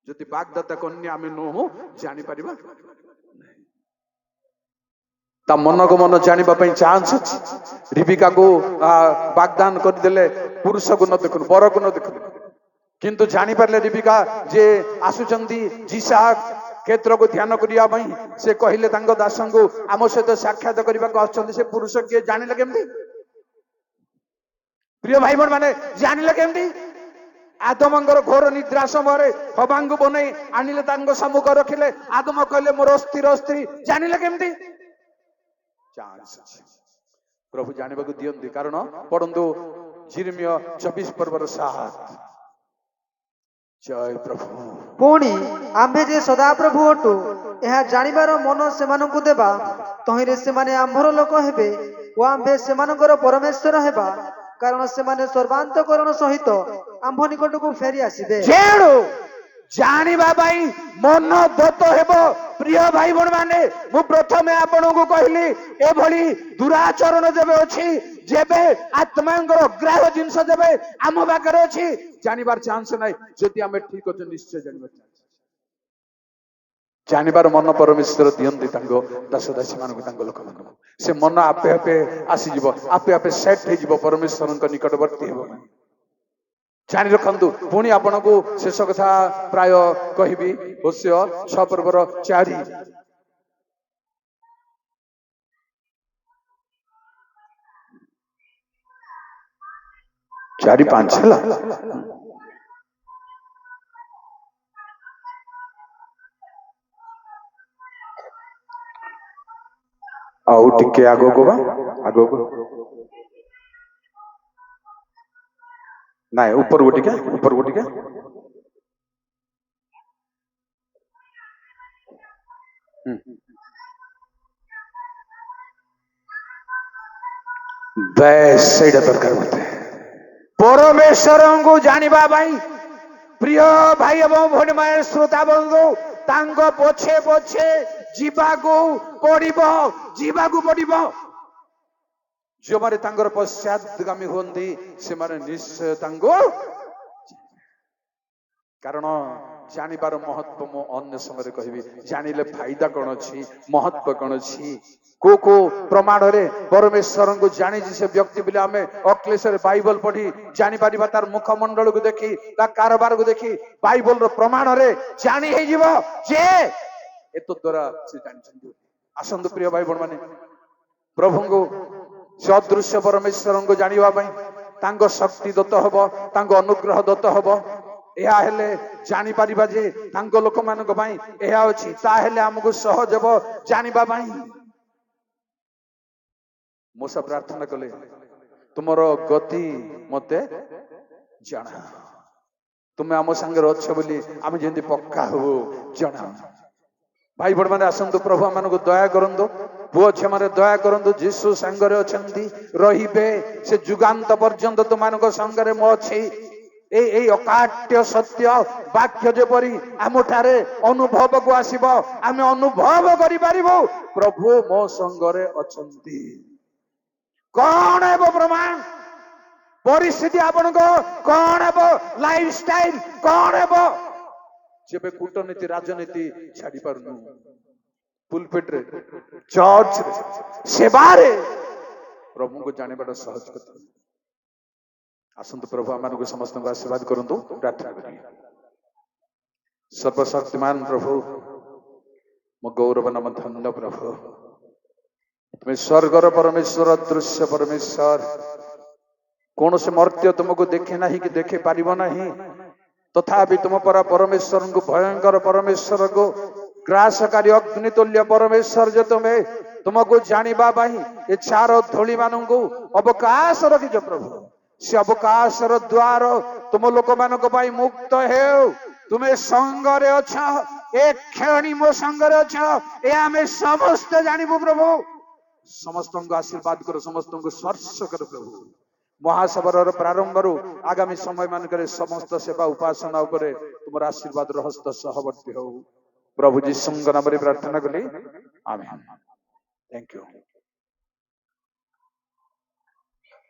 ଯଦି ବାଗଦାତା କନ୍ୟା ଆମେ ନୁହଁ, ଜାଣିପାରିବା ତା ମନକୁ ମନ ଜାଣିବା ପାଇଁ ଚାନ୍ସ ଅଛି। ରିବିକାକୁ ବାଗଦାନ କରିଦେଲେ, ପୁରୁଷକୁ ନ ଦେଖୁନ, ବରକୁ ନ ଦେଖୁନ, କିନ୍ତୁ ଜାଣିପାରିଲେ ରିବିକା ଯେ ଆସୁଛନ୍ତି ଯିସାକ କ୍ଷେତ୍ରକୁ ଧ୍ୟାନ କରିବା ପାଇଁ। ସେ କହିଲେ ତାଙ୍କ ଦାସଙ୍କୁ, ଆମ ସହିତ ସାକ୍ଷାତ କରିବାକୁ ଆସୁଛନ୍ତି, ସେ ପୁରୁଷ କିଏ? ଜାଣିଲେ କେମିତି? ପ୍ରିୟ ଭାଇ ମାନେ, ଜାଣିଲେ କେମିତି? ଆଦମଙ୍କର ଘୋର ନିଦ୍ରା ସମୟରେ ହବାଙ୍କୁ ବନେଇ ଆଣିଲେ, ତାଙ୍କ ସମ୍ମୁଖ ରଖିଲେ। ଆଦମ କହିଲେ ମୋର ସ୍ଥିର ସ୍ତ୍ରୀ। ଜାଣିଲେ କେମିତି? ଚାନ୍ସ ଅଛି, ପ୍ରଭୁ ଜାଣିବାକୁ ଦିଅନ୍ତି। କାରଣ ପଢନ୍ତୁ ଯିର୍ମୀୟ 24:7। ଜୟ ପ୍ରଭୁ। ପୁଣି ଆମ୍ଭେ ଯେ ସଦାପ୍ରଭୁ ଅଟୁ ଏହା ଜାଣିବାର ମନ ସେମାନଙ୍କୁ ଦେବା, ତହିଁରେ ସେମାନେ ଆମ୍ଭର ଲୋକ ହେବେ ଓ ଆମ୍ଭେ ସେମାନଙ୍କର ପରମେଶ୍ୱର ହେବା, କାରଣ ସେମାନେ ସର୍ବାନ୍ତକରଣ ସହିତ ଆମ୍ଭ ନିକଟକୁ ଫେରି ଆସିବେ। ଯେଣୁ ଜାଣିବା ପାଇଁ ମନ ଦତ ହେବ। ପ୍ରିୟ ଭାଇ ମାନେ, ମୁଁ ପ୍ରଥମେ ଆପଣଙ୍କୁ କହିଲି, ଏଭଳି ଦୁରାଚରଣ ଯେବେ ଅଛି, ଯେବେ ଆତ୍ମାଙ୍କର ଗ୍ରାହ୍ୟ ଜିନିଷ ଯେବେ ଆମ ପାଖରେ ଅଛି, ଜାଣିବାର ଚାନ୍ସ ନାହିଁ। ଯଦି ଆମେ ଠିକ ଅଛୁ, ନିଶ୍ଚୟ ଜାଣିବାର ଚାନ୍ସ। ଜାଣିବାର ମନ ପରମେଶ୍ୱର ଦିଅନ୍ତି ତାଙ୍କ ଦାସ ଦାସୀ ମାନଙ୍କୁ, ତାଙ୍କ ଲୋକମାନଙ୍କୁ। ସେ ମନ ଆପେ ଆପେ ଆସିଯିବ, ଆପେ ଆପେ ସେଟ୍ ହେଇଯିବ, ପରମେଶ୍ୱରଙ୍କ ନିକଟବର୍ତ୍ତୀ ହେବ। ଜାଣି ରଖନ୍ତୁ। ପୁଣି ଆପଣଙ୍କୁ ଶେଷ କଥା ପ୍ରାୟ କହିବି, ହୋସିୟ 6:4। 4-5 ହେଲା। ଆଉ ଟିକେ ଆଗକୁ ବା, ଆଗକୁ ନାଇଁ, ଉପରକୁ ଟିକେ, ଉପରକୁ ଟିକେ। ବେଶ, ସେଇଟା ଦରକାର ମତେ, ପରମେଶ୍ୱରଙ୍କୁ ଜାଣିବା ପାଇଁ। ପ୍ରିୟ ଭାଇ ଏବଂ ଭଉଣୀମାନେ, ଶ୍ରୋତା ବନ୍ଧୁ, ତାଙ୍କ ପଛେ ପଛେ ଯିବାକୁ ପଡିବ, ଯିବାକୁ ପଡିବ। ଯେଉଁମାନେ ତାଙ୍କର ପଶ୍ଚାଦଗାମୀ ହୁଅନ୍ତି, ସେମାନେ ନିଶ୍ଚୟ ତାଙ୍କୁ, କାରଣ ଜାଣିବାର ମହତ୍ଵ ମୁଁ ଅନ୍ୟ ସମୟରେ କହିବି। ଜାଣିଲେ ଫାଇଦା କଣ ଅଛି, ମହତ୍ଵ କଣ ଅଛି, କୋଉ କୋଉ ପ୍ରମାଣରେ ପରମେଶ୍ୱରଙ୍କୁ ଜାଣିଛି ସେ ବ୍ୟକ୍ତି ବୋଲି ଆମେ ଅକ୍ଲେଶରେ ବାଇବଲ ପଢି ଜାଣିପାରିବା। ତାର ମୁଖମଣ୍ଡଳକୁ ଦେଖି, ତା କାରବାରକୁ ଦେଖି, ବାଇବଲର ପ୍ରମାଣରେ ଜାଣି ହେଇଯିବ ଯେ ଏତଦ୍ ଦ୍ୱାରା ସେ ଜାଣିଛନ୍ତି। ଆସନ୍ତୁ ପ୍ରିୟ ଭାଇ ଭଉଣୀ ମାନେ, ପ୍ରଭୁଙ୍କୁ, ସେ ଅଦୃଶ୍ୟ ପରମେଶ୍ୱରଙ୍କୁ ଜାଣିବା ପାଇଁ ତାଙ୍କ ଶକ୍ତି ଦତ୍ତ ହବ, ତାଙ୍କ ଅନୁଗ୍ରହ ଦତ୍ତ ହବ। ଏହା ହେଲେ ଜାଣିପାରିବା ଯେ ତାଙ୍କ ଲୋକମାନଙ୍କ ପାଇଁ ଏହା ଅଛି। ତାହେଲେ ଆମକୁ ସହଜ ହେବ ଜାଣିବା ପାଇଁ। ମୂଷା ପ୍ରାର୍ଥନା କଲେ, ତୁମର ଗତି ମତେ ଜଣା ତୁମେ ଆମ ସାଙ୍ଗରେ ଅଛ ବୋଲି ଆମେ ଯେମିତି ପକ୍କା ହବୁ ଜଣା। ଭାଇ ଭଉଣୀ ମାନେ ଆସନ୍ତୁ, ପ୍ରଭୁ ଆମମାନଙ୍କୁ ଦୟା କରନ୍ତୁ, ପୁଅ ଝିଅ ମାନେ ଦୟା କରନ୍ତୁ। ଯୀଶୁ ସାଙ୍ଗରେ ଅଛନ୍ତି, ରହିବେ ସେ ଯୁଗାନ୍ତ ପର୍ଯ୍ୟନ୍ତ ତୁମମାନଙ୍କ ସାଙ୍ଗରେ ମୁଁ ଅଛି। ଏଇ ଅକାଟ୍ୟ ସତ୍ୟ ବାକ୍ୟ ଯେପରି ଆମଠାରେ ଅନୁଭବକୁ ଆସିବ, ଆମେ ଅନୁଭବ କରିପାରିବୁ ପ୍ରଭୁ ମୋ ସଙ୍ଗରେ ଅଛନ୍ତି। କଣ ହେବ ପ୍ରମାଣ? ପରିସ୍ଥିତି ଆପଣଙ୍କ କଣ ହେବ? ଲାଇଫ ଷ୍ଟାଇଲ କଣ ହେବ? ଯେବେ କୂଟନୀତି ରାଜନୀତି ଛାଡି ପାରୁନୁ, ପୁଲପିଟରେ, ଚର୍ଚ୍ଚରେ, ସେବାରେ ପ୍ରଭୁଙ୍କୁ ଜାଣିବାଟା ସହଜ କଥା। ଆସନ୍ତୁ, ପ୍ରଭୁ ଆମମାନଙ୍କୁ ସମସ୍ତଙ୍କୁ ଆଶୀର୍ବାଦ କରନ୍ତୁ। ପ୍ରାର୍ଥନା କରିବି। ସର୍ବଶକ୍ତିମାନ ପ୍ରଭୁ, ମୋ ଗୌରବ ନାମ ଧନ୍ୟ ପ୍ରଭୁ, ତୁମେ ସ୍ୱର୍ଗର ପରମେଶ୍ୱର, ଦୃଶ୍ୟ ପରମେଶ୍ୱର। କୌଣସି ମର୍ତ୍ତ୍ୟ ତୁମକୁ ଦେଖେ ନାହିଁ କି ଦେଖି ପାରିବ ନାହିଁ, ତଥାପି ତୁମ ପରା ପରମେଶ୍ୱରଙ୍କୁ, ଭୟଙ୍କର ପରମେଶ୍ୱରକୁ, ଗ୍ରାସକାରୀ ଅଗ୍ନି ତୁଲ୍ୟ ପରମେଶ୍ୱର ଯେ ତୁମେ, ତୁମକୁ ଜାଣିବା ପାଇଁ ଏ ଚାର ଧୂଳି ମାନଙ୍କୁ ଅବକାଶ ରଖିଛ ପ୍ରଭୁ। ସେ ଅବକାଶର ଦ୍ୱାର ତୁମ ଲୋକମାନଙ୍କ ପାଇଁ ମୁକ୍ତ ହେଉ। ତୁମେ ସଙ୍ଗରେ ଅଛ, ଏ କ୍ଷଣି ମୋ ସଙ୍ଗରେ ଅଛ, ଏ ଆମେ ସମସ୍ତେ ଜାଣିବୁ ପ୍ରଭୁ। ସମସ୍ତଙ୍କୁ ଆଶୀର୍ବାଦ କର, ସମସ୍ତଙ୍କୁ ସ୍ପର୍ଶ କର ପ୍ରଭୁ। ମହାସବରର ପ୍ରାରମ୍ଭରୁ ଆଗାମୀ ସମୟ ମାନଙ୍କରେ ସମସ୍ତ ସେବା ଉପାସନା ଉପରେ ତୁମର ଆଶୀର୍ବାଦର ହସ୍ତ ସହବର୍ତ୍ତୀ ହଉ। ପ୍ରଭୁ ଯୀଶୁଙ୍କ ନାମରେ ପ୍ରାର୍ଥନା କଲି, ଆମେନ୍। Thank you.